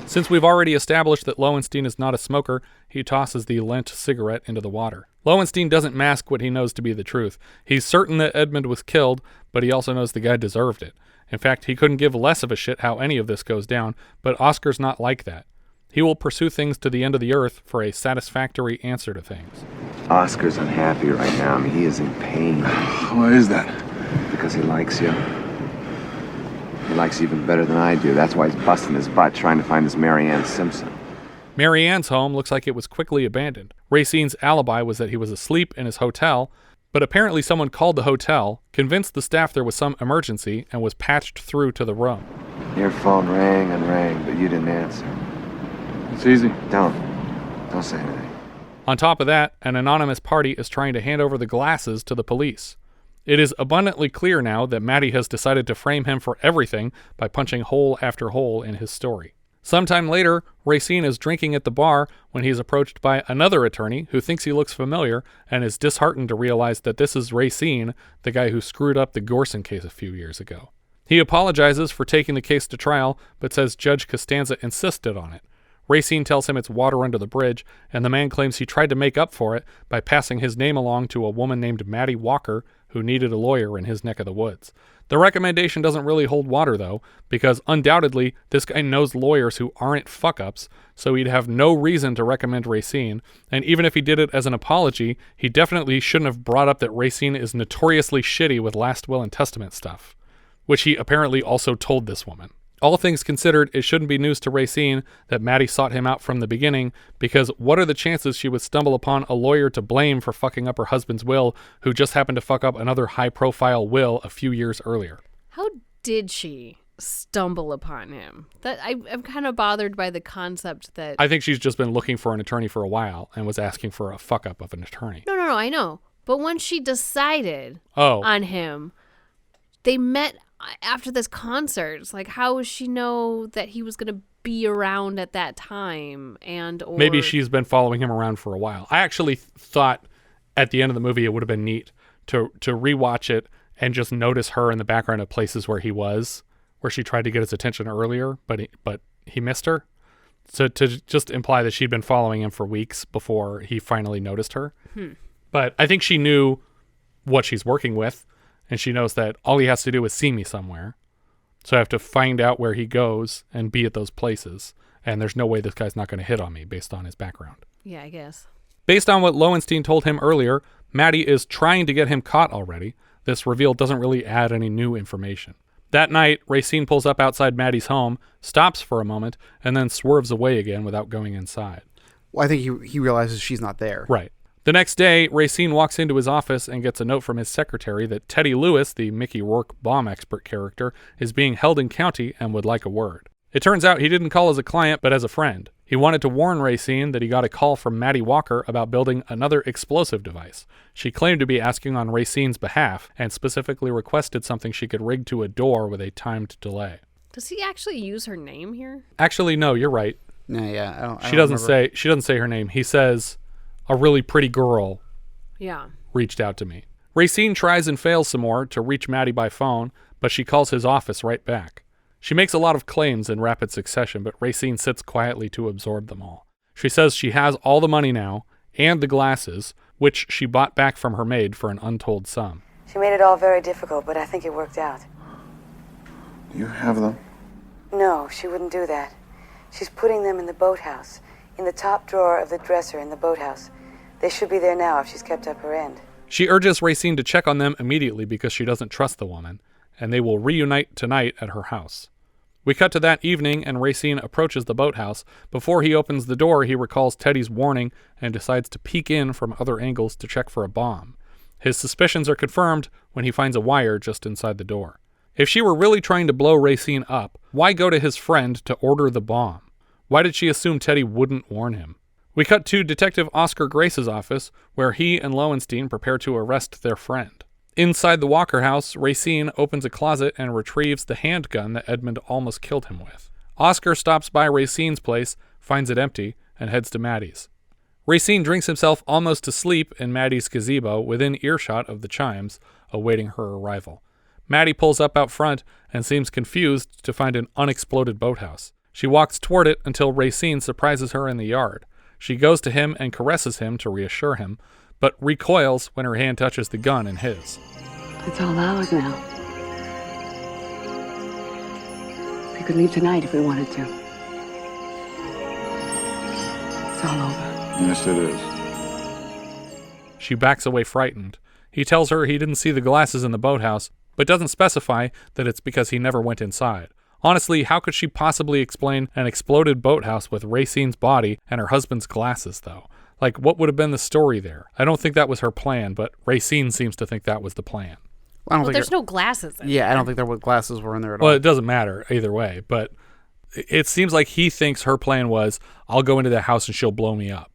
Since we've already established that Lowenstein is not a smoker, he tosses the lent cigarette into the water. Lowenstein doesn't mask what he knows to be the truth. He's certain that Edmund was killed, but he also knows the guy deserved it. In fact, he couldn't give less of a shit how any of this goes down, but Oscar's not like that. He will pursue things to the end of the earth for a satisfactory answer to things. Oscar's unhappy right now. I mean, he is in pain. Why is that? Because he likes you. He likes you even better than I do. That's why he's busting his butt trying to find this Marianne Simpson. Marianne's home looks like it was quickly abandoned. Racine's alibi was that he was asleep in his hotel, but apparently someone called the hotel, convinced the staff there was some emergency, and was patched through to the room. Your phone rang and rang, but you didn't answer. It's easy. Don't say anything. On top of that, an anonymous party is trying to hand over the glasses to the police. It is abundantly clear now that Matty has decided to frame him for everything by punching hole after hole in his story. Sometime later, Racine is drinking at the bar when he is approached by another attorney who thinks he looks familiar and is disheartened to realize that this is Racine, the guy who screwed up the Gorson case a few years ago. He apologizes for taking the case to trial, but says Judge Costanza insisted on it. Racine tells him it's water under the bridge, and the man claims he tried to make up for it by passing his name along to a woman named Matty Walker, who needed a lawyer in his neck of the woods. The recommendation doesn't really hold water, though, because undoubtedly this guy knows lawyers who aren't fuck-ups, so he'd have no reason to recommend Racine, and even if he did it as an apology, he definitely shouldn't have brought up that Racine is notoriously shitty with last will and testament stuff, which he apparently also told this woman. All things considered, it shouldn't be news to Racine that Matty sought him out from the beginning, because what are the chances she would stumble upon a lawyer to blame for fucking up her husband's will, who just happened to fuck up another high-profile will a few years earlier? How did she stumble upon him? I'm kind of bothered by the concept that... I think she's just been looking for an attorney for a while and was asking for a fuck-up of an attorney. No, I know. But once she decided on him, they met... after this concert. It's like, how would she know that he was going to be around at that time? Or maybe she's been following him around for a while. I actually thought at the end of the movie it would have been neat to rewatch it and just notice her in the background of places where he was, where she tried to get his attention earlier, but he missed her. So to just imply that she'd been following him for weeks before he finally noticed her. But I think she knew what she's working with. And she knows that all he has to do is see me somewhere. So I have to find out where he goes and be at those places. And there's no way this guy's not going to hit on me based on his background. Yeah, I guess. Based on what Lowenstein told him earlier, Matty is trying to get him caught already. This reveal doesn't really add any new information. That night, Racine pulls up outside Matty's home, stops for a moment, and then swerves away again without going inside. Well, I think he realizes she's not there. Right. The next day, Racine walks into his office and gets a note from his secretary that Teddy Lewis, the Mickey Rourke bomb expert character, is being held in county and would like a word. It turns out he didn't call as a client, but as a friend. He wanted to warn Racine that he got a call from Matty Walker about building another explosive device. She claimed to be asking on Racine's behalf and specifically requested something she could rig to a door with a timed delay. Does he actually use her name here? Actually, no, you're right. No, yeah, she doesn't say her name. He says, a really pretty girl reached out to me. Racine tries and fails some more to reach Matty by phone, but she calls his office right back. She makes a lot of claims in rapid succession, but Racine sits quietly to absorb them all. She says she has all the money now, and the glasses, which she bought back from her maid for an untold sum. She made it all very difficult, but I think it worked out. Do you have them? No, she wouldn't do that. She's putting them in the boathouse, in the top drawer of the dresser in the boathouse. They should be there now if she's kept up her end. She urges Racine to check on them immediately because she doesn't trust the woman, and they will reunite tonight at her house. We cut to that evening, and Racine approaches the boathouse. Before he opens the door, he recalls Teddy's warning and decides to peek in from other angles to check for a bomb. His suspicions are confirmed when he finds a wire just inside the door. If she were really trying to blow Racine up, why go to his friend to order the bomb? Why did she assume Teddy wouldn't warn him? We cut to Detective Oscar Grace's office, where he and Lowenstein prepare to arrest their friend. Inside the Walker house, Racine opens a closet and retrieves the handgun that Edmund almost killed him with. Oscar stops by Racine's place, finds it empty, and heads to Matty's. Racine drinks himself almost to sleep in Matty's gazebo within earshot of the chimes, awaiting her arrival. Matty pulls up out front and seems confused to find an unexploded boathouse. She walks toward it until Racine surprises her in the yard. She goes to him and caresses him to reassure him, but recoils when her hand touches the gun in his. It's all ours now. We could leave tonight if we wanted to. It's all over. Yes, it is. She backs away frightened. He tells her he didn't see the glasses in the boathouse, but doesn't specify that it's because he never went inside. Honestly, how could she possibly explain an exploded boathouse with Racine's body and her husband's glasses, though? Like, what would have been the story there? I don't think that was her plan, but Racine seems to think that was the plan. Well, there's no glasses in there. I don't think there were glasses were in there at all. Well, it doesn't matter either way, but it seems like he thinks her plan was, I'll go into the house and she'll blow me up.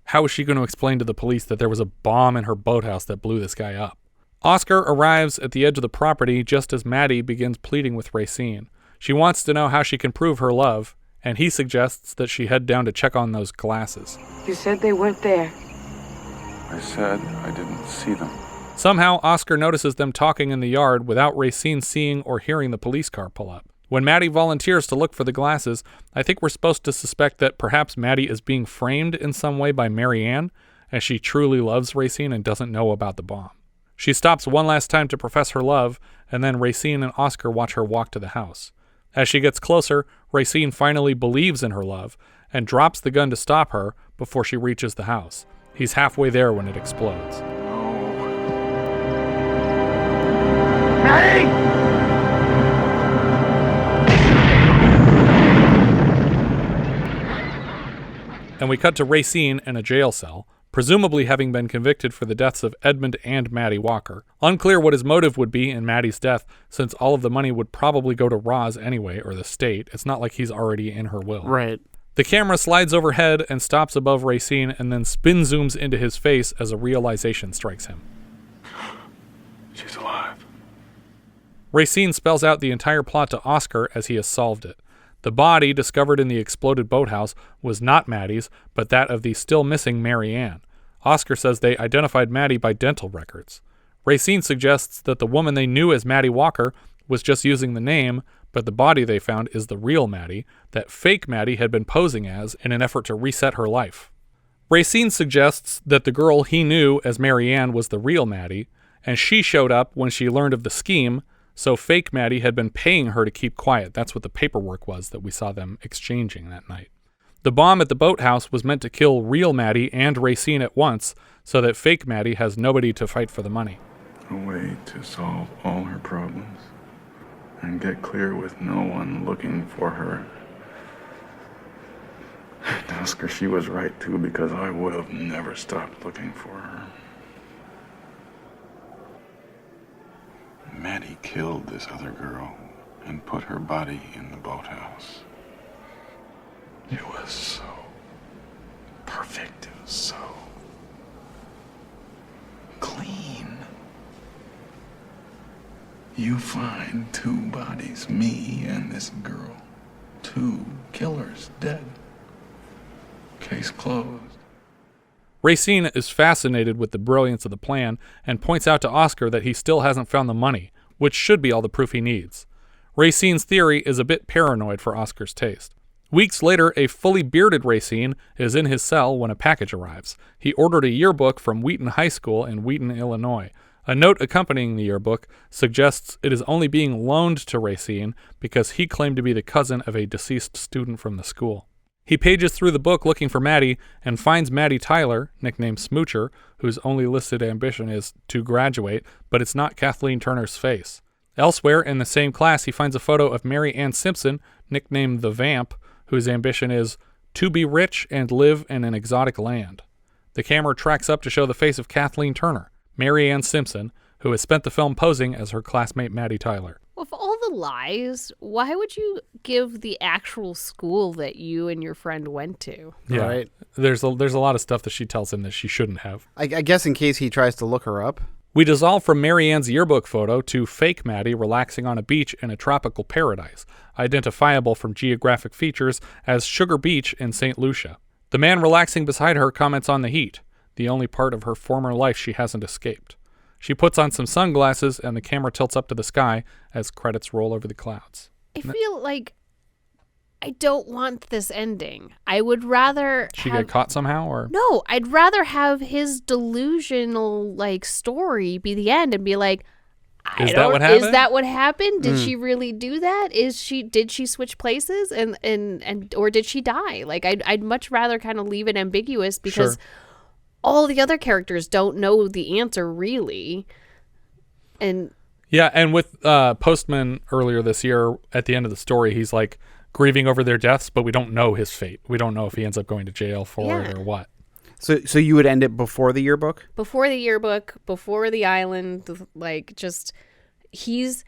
How is she going to explain to the police that there was a bomb in her boathouse that blew this guy up? Oscar arrives at the edge of the property just as Matty begins pleading with Racine. She wants to know how she can prove her love, and he suggests that she head down to check on those glasses. You said they weren't there. I said I didn't see them. Somehow, Oscar notices them talking in the yard without Racine seeing or hearing the police car pull up. When Matty volunteers to look for the glasses, I think we're supposed to suspect that perhaps Matty is being framed in some way by Marianne, as she truly loves Racine and doesn't know about the bomb. She stops one last time to profess her love, and then Racine and Oscar watch her walk to the house. As she gets closer, Racine finally believes in her love and drops the gun to stop her before she reaches the house. He's halfway there when it explodes. Matty! And we cut to Racine in a jail cell, presumably having been convicted for the deaths of Edmund and Matty Walker. Unclear what his motive would be in Matty's death, since all of the money would probably go to Roz anyway, or the state. It's not like he's already in her will. Right. The camera slides overhead and stops above Racine and then spin zooms into his face as a realization strikes him. She's alive. Racine spells out the entire plot to Oscar as he has solved it. The body discovered in the exploded boathouse was not Matty's, but that of the still missing Marianne. Oscar says they identified Matty by dental records. Racine suggests that the woman they knew as Matty Walker was just using the name, but the body they found is the real Matty, that fake Matty had been posing as in an effort to reset her life. Racine suggests that the girl he knew as Marianne was the real Matty, and she showed up when she learned of the scheme, so fake Matty had been paying her to keep quiet. That's what the paperwork was that we saw them exchanging that night. The bomb at the boathouse was meant to kill real Matty and Racine at once, so that fake Matty has nobody to fight for the money. A way to solve all her problems and get clear with no one looking for her. And Oscar, she was right too, because I would have never stopped looking for her. Matty killed this other girl and put her body in the boathouse. It was so perfect. It was so clean. You find two bodies, me and this girl. Two killers dead. Case closed. Racine is fascinated with the brilliance of the plan and points out to Oscar that he still hasn't found the money. which should be all the proof he needs. Racine's theory is a bit paranoid for Oscar's taste. Weeks later, a fully bearded Racine is in his cell when a package arrives. He ordered a yearbook from Wheaton High School in Wheaton, Illinois. A note accompanying the yearbook suggests it is only being loaned to Racine because he claimed to be the cousin of a deceased student from the school. He pages through the book looking for Matty and finds Matty Tyler, nicknamed Smoocher, whose only listed ambition is to graduate, but it's not Kathleen Turner's face. Elsewhere in the same class, he finds a photo of Mary Ann Simpson, nicknamed the Vamp, whose ambition is to be rich and live in an exotic land. The camera tracks up to show the face of Kathleen Turner, Mary Ann Simpson, who has spent the film posing as her classmate Matty Tyler. Well, of all the lies, why would you give the actual school that you and your friend went to? Yeah, Right. There's a lot of stuff that she tells him that she shouldn't have. I guess in case he tries to look her up. We dissolve from Mary Ann's yearbook photo to fake Matty relaxing on a beach in a tropical paradise, identifiable from geographic features as Sugar Beach in St. Lucia. The man relaxing beside her comments on the heat, the only part of her former life she hasn't escaped. She puts on some sunglasses and the camera tilts up to the sky as credits roll over the clouds. I feel like I don't want this ending. I would rather She get caught somehow, or No, I'd rather have his delusional story be the end and be like, Is that what happened? Is that what happened? Did she really do that? Did she switch places and or did she die? I'd much rather kind of leave it ambiguous because Sure. all the other characters don't know the answer really. And yeah, and with Postman earlier this year, at the end of the story, he's like grieving over their deaths, but we don't know his fate. We don't know if he ends up going to jail for it or what. So you would end it before the yearbook? Before the yearbook, before the island, he's,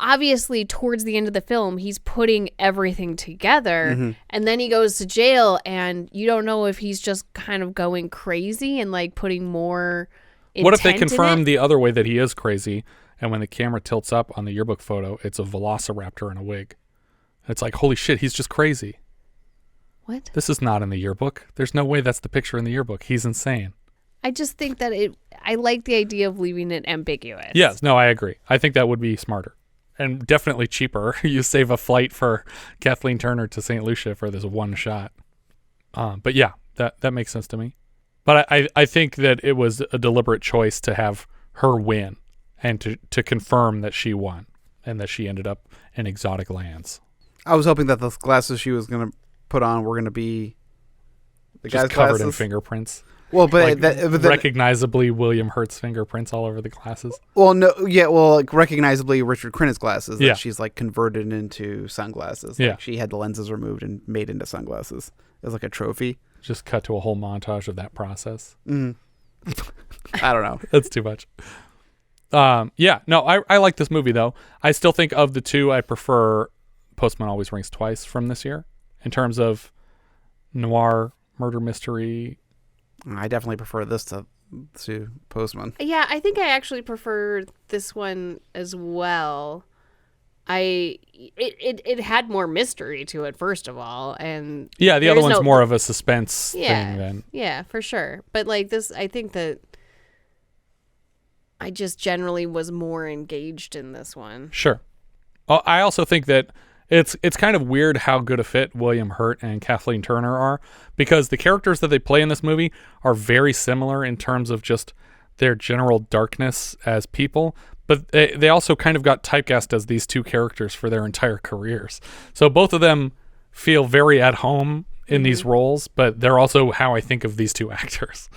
obviously towards the end of the film, he's putting everything together, and then he goes to jail, and you don't know if he's just kind of going crazy and putting more intent. What if they confirm the other way that he is crazy, and when the camera tilts up on the yearbook photo, it's a velociraptor in a wig? It's like, holy shit, he's just crazy. What? This is not in the yearbook. There's no way that's the picture in the yearbook. He's insane. I just think that I like the idea of leaving it ambiguous. Yes, no, I agree. I think that would be smarter and definitely cheaper. You save a flight for Kathleen Turner to St. Lucia for this one shot. But yeah, that makes sense to me. But I think that it was a deliberate choice to have her win and to confirm that she won and that she ended up in exotic lands. I was hoping that the glasses she was going to put on were going to be the just guy's covered glasses. in fingerprints. Well, but, recognizably William Hurt's fingerprints all over the glasses. Well, no, yeah, well, recognizably Richard Crenna's glasses. Yeah, she's converted into sunglasses. Yeah, she had the lenses removed and made into sunglasses. It was like a trophy. Just cut to a whole montage of that process. I don't know. That's too much. Yeah, no, I like this movie though. I still think of the two, I prefer Postman Always Rings Twice from this year in terms of noir, murder mystery. I definitely prefer this to Postman. Yeah, I think I actually prefer this one as well. It had more mystery to it, first of all, and yeah, the other one's more of a suspense thing than for sure. But this, I think that I just generally was more engaged in this one. Sure. I also think that it's kind of weird how good a fit William Hurt and Kathleen Turner are, because the characters that they play in this movie are very similar in terms of just their general darkness as people, but they also kind of got typecast as these two characters for their entire careers. So both of them feel very at home in these roles, but they're also how I think of these two actors.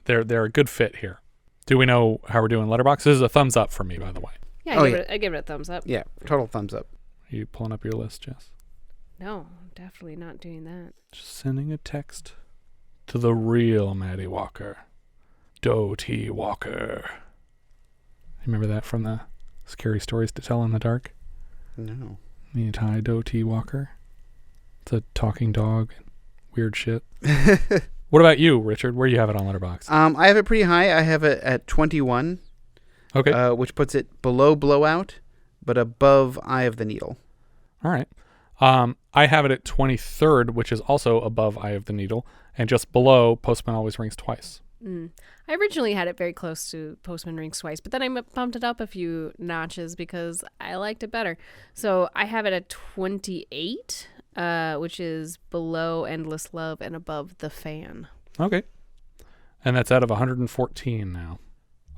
They're a good fit here. Do we know how we're doing Letterboxd? This is a thumbs up for me, by the way. Yeah, I give it a thumbs up. Yeah, total thumbs up. Are you pulling up your list, Jess? No, definitely not doing that. Just sending a text to the real Matty Walker. Doe T. Walker. Remember that from the Scary Stories to Tell in the Dark? No. The entire Doe T. Walker. It's a talking dog and weird shit. What about you, Richard? Where do you have it on Letterboxd? I have it pretty high. I have it at 21. Okay. Which puts it below Blowout, but above Eye of the Needle. All right. I have it at 23rd, which is also above Eye of the Needle, and just below Postman Always Rings Twice. I originally had it very close to Postman Rings Twice, but then I bumped it up a few notches because I liked it better. So I have it at 28, which is below Endless Love and above The Fan. Okay. And that's out of 114 now.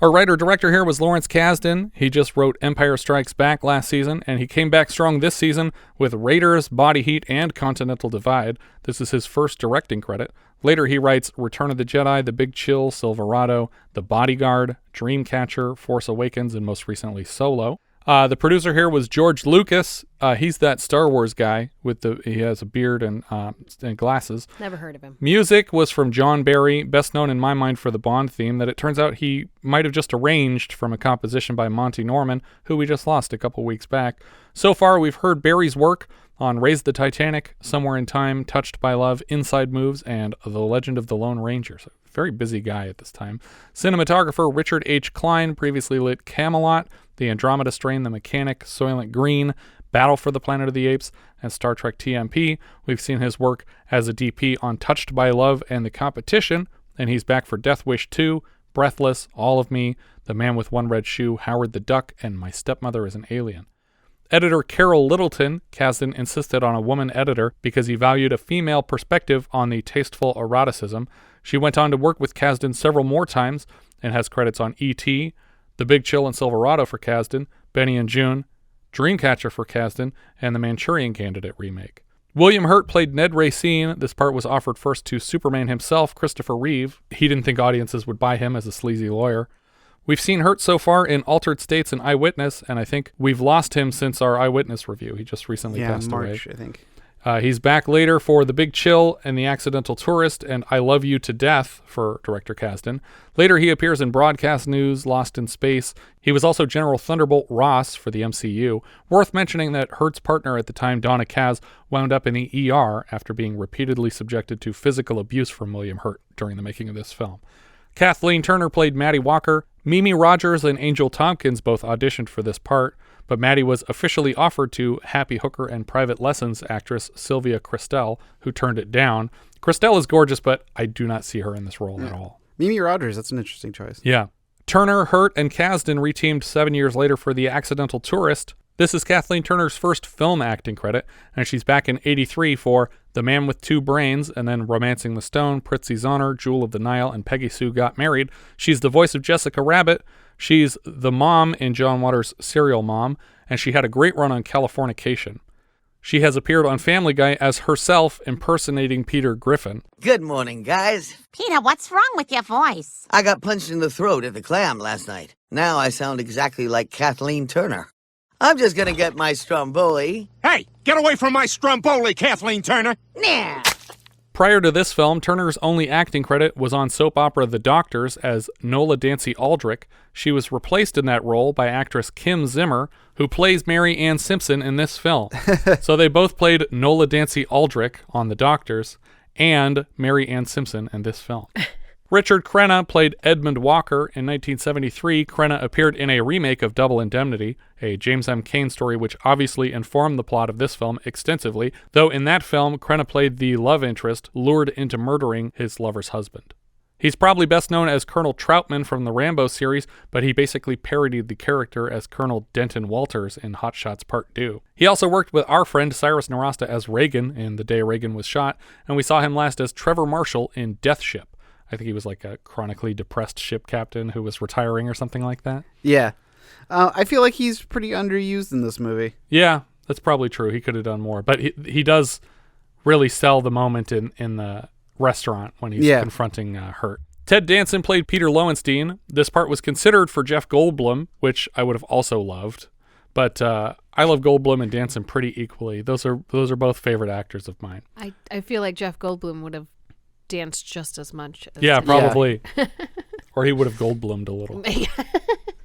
Our writer-director here was Lawrence Kasdan. He just wrote Empire Strikes Back last season, and he came back strong this season with Raiders, Body Heat, and Continental Divide. This is his first directing credit. Later he writes Return of the Jedi, The Big Chill, Silverado, The Bodyguard, Dreamcatcher, Force Awakens, and most recently Solo. The producer here was George Lucas. He's that Star Wars guy he has a beard and glasses. Never heard of him. Music was from John Barry, best known in my mind for the Bond theme that it turns out he might have just arranged from a composition by Monty Norman, who we just lost a couple weeks back. So far, we've heard Barry's work on Raise the Titanic, Somewhere in Time, Touched by Love, Inside Moves, and The Legend of the Lone Ranger. So very busy guy at this time. Cinematographer Richard H. Klein previously lit Camelot, The Andromeda Strain, The Mechanic, Soylent Green, Battle for the Planet of the Apes, and Star Trek TMP. We've seen his work as a DP on Touched by Love and The Competition, and he's back for Death Wish 2, Breathless, All of Me, The Man with One Red Shoe, Howard the Duck, and My Stepmother is an Alien. Editor Carol Littleton, Kasdan insisted on a woman editor because he valued a female perspective on the tasteful eroticism. She went on to work with Kasdan several more times and has credits on E.T., The Big Chill and Silverado for Kasdan, Benny and June, Dreamcatcher for Kasdan, and the Manchurian Candidate remake. William Hurt played Ned Racine. This part was offered first to Superman himself, Christopher Reeve. He didn't think audiences would buy him as a sleazy lawyer. We've seen Hurt so far in Altered States and Eyewitness, and I think we've lost him since our Eyewitness review. He just recently passed March, away. I think. He's back later for The Big Chill and The Accidental Tourist and I Love You to Death for director Kasdan. Later he appears in Broadcast News, Lost in Space. He was also General Thunderbolt Ross for the MCU. Worth mentioning that Hurt's partner at the time, Donna Kaz, wound up in the ER after being repeatedly subjected to physical abuse from William Hurt during the making of this film. Kathleen Turner played Matty Walker. Mimi Rogers and Angel Tompkins both auditioned for this part, but Matty was officially offered to Happy Hooker and Private Lessons actress Sylvia Christel, who turned it down. Christel is gorgeous, but I do not see her in this role at all. Mimi Rogers, that's an interesting choice. Yeah. Turner, Hurt, and Kasdan reteamed 7 years later for The Accidental Tourist. This is Kathleen Turner's first film acting credit, and she's back in '83 for The Man with Two Brains, and then Romancing the Stone, Pritzi's Honor, Jewel of the Nile, and Peggy Sue Got Married. She's the voice of Jessica Rabbit. She's the mom in John Waters' Serial Mom, and she had a great run on Californication. She has appeared on Family Guy as herself impersonating Peter Griffin. Good morning, guys. Peter, what's wrong with your voice? I got punched in the throat at the Clam last night. Now I sound exactly like Kathleen Turner. I'm just gonna get my Stromboli. Hey, get away from my Stromboli, Kathleen Turner! Nah. Prior to this film, Turner's only acting credit was on soap opera The Doctors as Nola Dancy Aldrich. She was replaced in that role by actress Kim Zimmer, who plays Mary Ann Simpson in this film. So they both played Nola Dancy Aldrich on The Doctors and Mary Ann Simpson in this film. Richard Crenna played Edmund Walker. In 1973, Crenna appeared in a remake of Double Indemnity, a James M. Cain story which obviously informed the plot of this film extensively, though in that film, Crenna played the love interest lured into murdering his lover's husband. He's probably best known as Colonel Troutman from the Rambo series, but he basically parodied the character as Colonel Denton Walters in Hot Shots Part 2. He also worked with our friend Cyrus Nowrasteh as Reagan in The Day Reagan Was Shot, and we saw him last as Trevor Marshall in Death Ship. I think he was like a chronically depressed ship captain who was retiring or something like that. Yeah. I feel like he's pretty underused in this movie. Yeah, that's probably true. He could have done more. But he does really sell the moment in the restaurant when he's confronting Hurt. Ted Danson played Peter Lowenstein. This part was considered for Jeff Goldblum, which I would have also loved. But I love Goldblum and Danson pretty equally. Those are both favorite actors of mine. I feel like Jeff Goldblum would have danced just as much. Yeah, probably. Or he would have Goldblumed a little.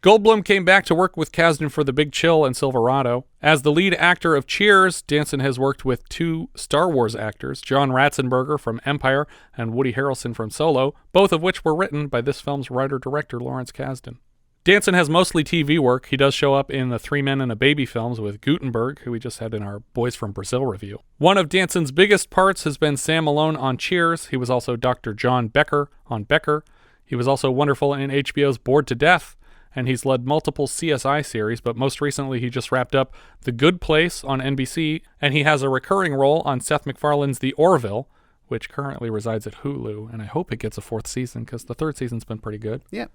Goldblum came back to work with Kasdan for The Big Chill and Silverado. As the lead actor of Cheers, Danson has worked with two Star Wars actors, John Ratzenberger from Empire and Woody Harrelson from Solo, both of which were written by this film's writer-director Lawrence Kasdan. Danson has mostly TV work. He does show up in the Three Men and a Baby films with Gutenberg, who we just had in our Boys from Brazil review. One of Danson's biggest parts has been Sam Malone on Cheers. He was also Dr. John Becker on Becker. He was also wonderful in HBO's Bored to Death, and he's led multiple CSI series, but most recently he just wrapped up The Good Place on NBC, and he has a recurring role on Seth MacFarlane's The Orville, which currently resides at Hulu, and I hope it gets a 4th season, because the 3rd season's been pretty good. Yeah.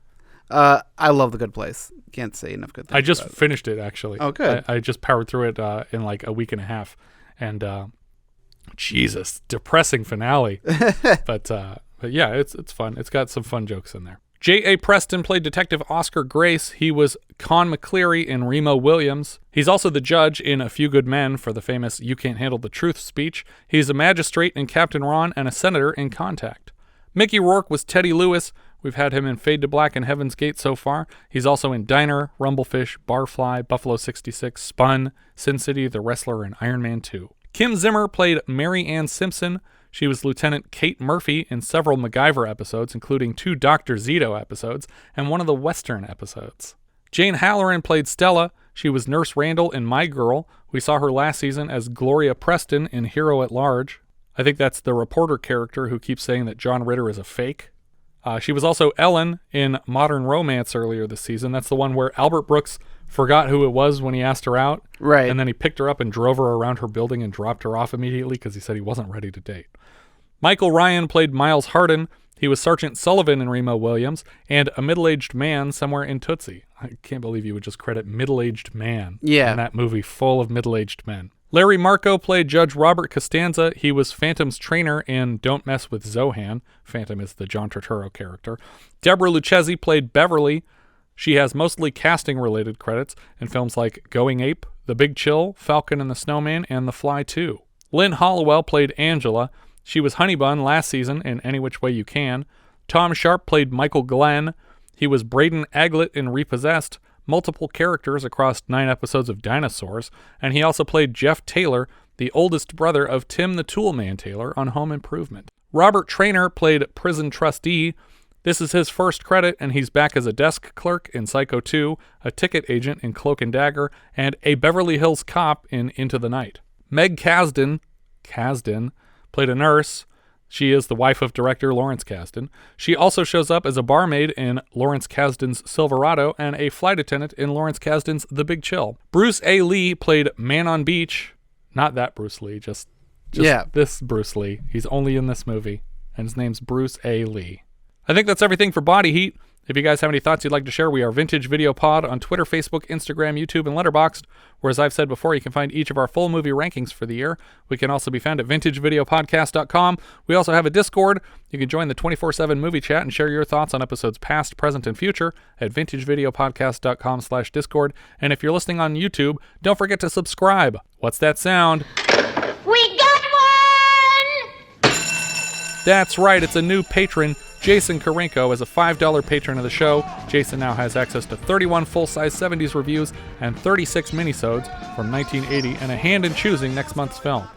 I love The Good Place. Can't say enough good things. I just about it. finished it, actually. Oh, good. I just powered through it in like a week and a half, and Jesus, depressing finale. but yeah, it's fun. It's got some fun jokes in there. J.A. Preston played Detective Oscar Grace. He was Con McCleary in Remo Williams. He's also the judge in A Few Good Men for the famous You Can't Handle the Truth speech. He's a magistrate in Captain Ron and a senator in Contact. Mickey Rourke was Teddy Lewis. We've had him in Fade to Black and Heaven's Gate so far. He's also in Diner, Rumblefish, Barfly, Buffalo 66, Spun, Sin City, The Wrestler, and Iron Man 2. Kim Zimmer played Mary Ann Simpson. She was Lieutenant Kate Murphy in several MacGyver episodes, including 2 Dr. Zito episodes and one of the Western episodes. Jane Hallaren played Stella. She was Nurse Randall in My Girl. We saw her last season as Gloria Preston in Hero at Large. I think that's the reporter character who keeps saying that John Ritter is a fake. She was also Ellen in Modern Romance earlier this season. That's the one where Albert Brooks forgot who it was when he asked her out. Right. And then he picked her up and drove her around her building and dropped her off immediately because he said he wasn't ready to date. Michael Ryan played Miles Hardin. He was Sergeant Sullivan in Remo Williams and a middle-aged man somewhere in Tootsie. I can't believe you would just credit middle-aged man in that movie full of middle-aged men. Larry Marco played Judge Robert Costanza. He was Phantom's trainer in Don't Mess with Zohan. Phantom is the John Turturro character. Deborah Lucchesi played Beverly. She has mostly casting-related credits in films like Going Ape, The Big Chill, Falcon and the Snowman, and The Fly 2. Lynn Hollowell played Angela. She was Honeybun last season in Any Which Way You Can. Tom Sharp played Michael Glenn. He was Braden Aglet in Repossessed, multiple characters across 9 episodes of Dinosaurs, and he also played Jeff Taylor, the oldest brother of Tim the Toolman Taylor on Home Improvement. Robert Traynor played Prison Trustee. This is his first credit, and he's back as a desk clerk in Psycho 2, a ticket agent in Cloak and Dagger, and a Beverly Hills cop in Into the Night. Meg Kasdan played a nurse. She is the wife of director Lawrence Kasdan. She also shows up as a barmaid in Lawrence Kasdan's Silverado and a flight attendant in Lawrence Kasdan's The Big Chill. Bruce A. Lee played Man on Beach. Not that Bruce Lee, just this Bruce Lee. He's only in this movie, and his name's Bruce A. Lee. I think that's everything for Body Heat. If you guys have any thoughts you'd like to share, we are Vintage Video Pod on Twitter, Facebook, Instagram, YouTube, and Letterboxd, where, as I've said before, you can find each of our full movie rankings for the year. We can also be found at vintagevideopodcast.com. We also have a Discord. You can join the 24/7 movie chat and share your thoughts on episodes past, present, and future at vintagevideopodcast.com/Discord. And if you're listening on YouTube, don't forget to subscribe. What's that sound? We got one! That's right, it's a new patron. Jason Karenko is a $5 patron of the show. Jason now has access to 31 full-size 70s reviews and 36 minisodes from 1980 and a hand in choosing next month's film.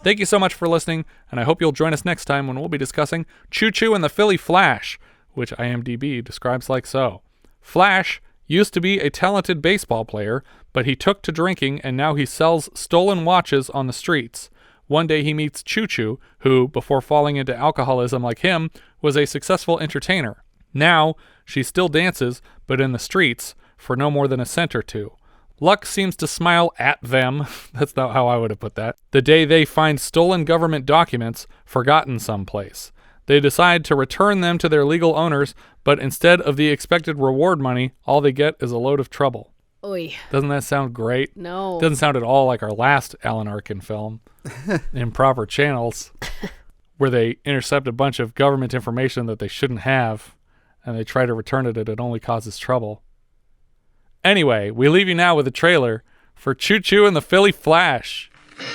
Thank you so much for listening, and I hope you'll join us next time when we'll be discussing Choo Choo and the Philly Flash, which IMDb describes like so. Flash used to be a talented baseball player, but he took to drinking and now he sells stolen watches on the streets. One day he meets Choo Choo, who, before falling into alcoholism like him, was a successful entertainer. Now, she still dances, but in the streets, for no more than a cent or two. Luck seems to smile at them, that's not how I would have put that, the day they find stolen government documents forgotten someplace. They decide to return them to their legal owners, but instead of the expected reward money, all they get is a load of trouble. Oy. Doesn't that sound great? No. Doesn't sound at all like our last Alan Arkin film, Improper Channels, where they intercept a bunch of government information that they shouldn't have, and they try to return it and it only causes trouble. Anyway, we leave you now with a trailer for Choo Choo and the Philly Flash.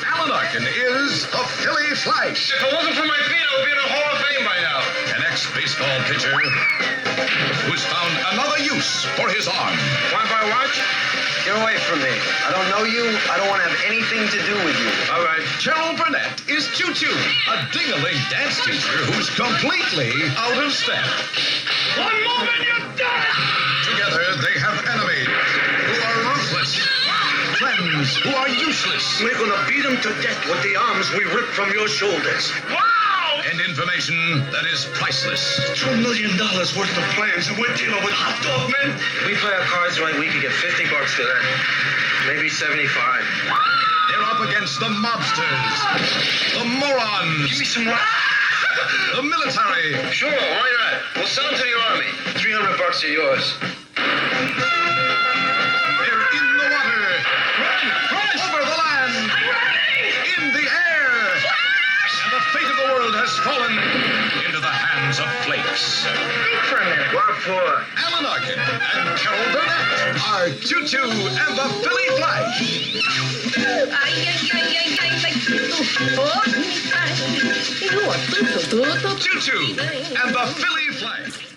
Alan Arkin is the Philly Flash. If it wasn't for my feet, I would be in a Hall of Fame by now. An ex-baseball pitcher who's found another use for his arm. Want my watch? Get away from me. I don't know you. I don't want to have anything to do with you. All right. Gerald Burnett is Choo Choo, a ding-a-ling dance teacher who's completely out of step. One moment, you're done! Together, they have enemies who are ruthless, friends who are useless. We're gonna beat them to death with the arms we ripped from your shoulders. Wow! and information that is priceless. $2 million worth of players, and we're dealing with hot dog men. If we play our cards right, we could get $50 today. Maybe 75. They're up against the mobsters, the morons. Give me some rock. The military. Sure, why not? We'll sell them to the army. $300 are yours. They're in the water. Run! Over the land. I'm running! In the air. Flash! And the fate of the world has fallen into the hands of flakes. Think for a minute. What for? Alan Arkin and Carol Burnett are Choo-Choo and the Philly Flash. Choo-Choo and the Philly Flash.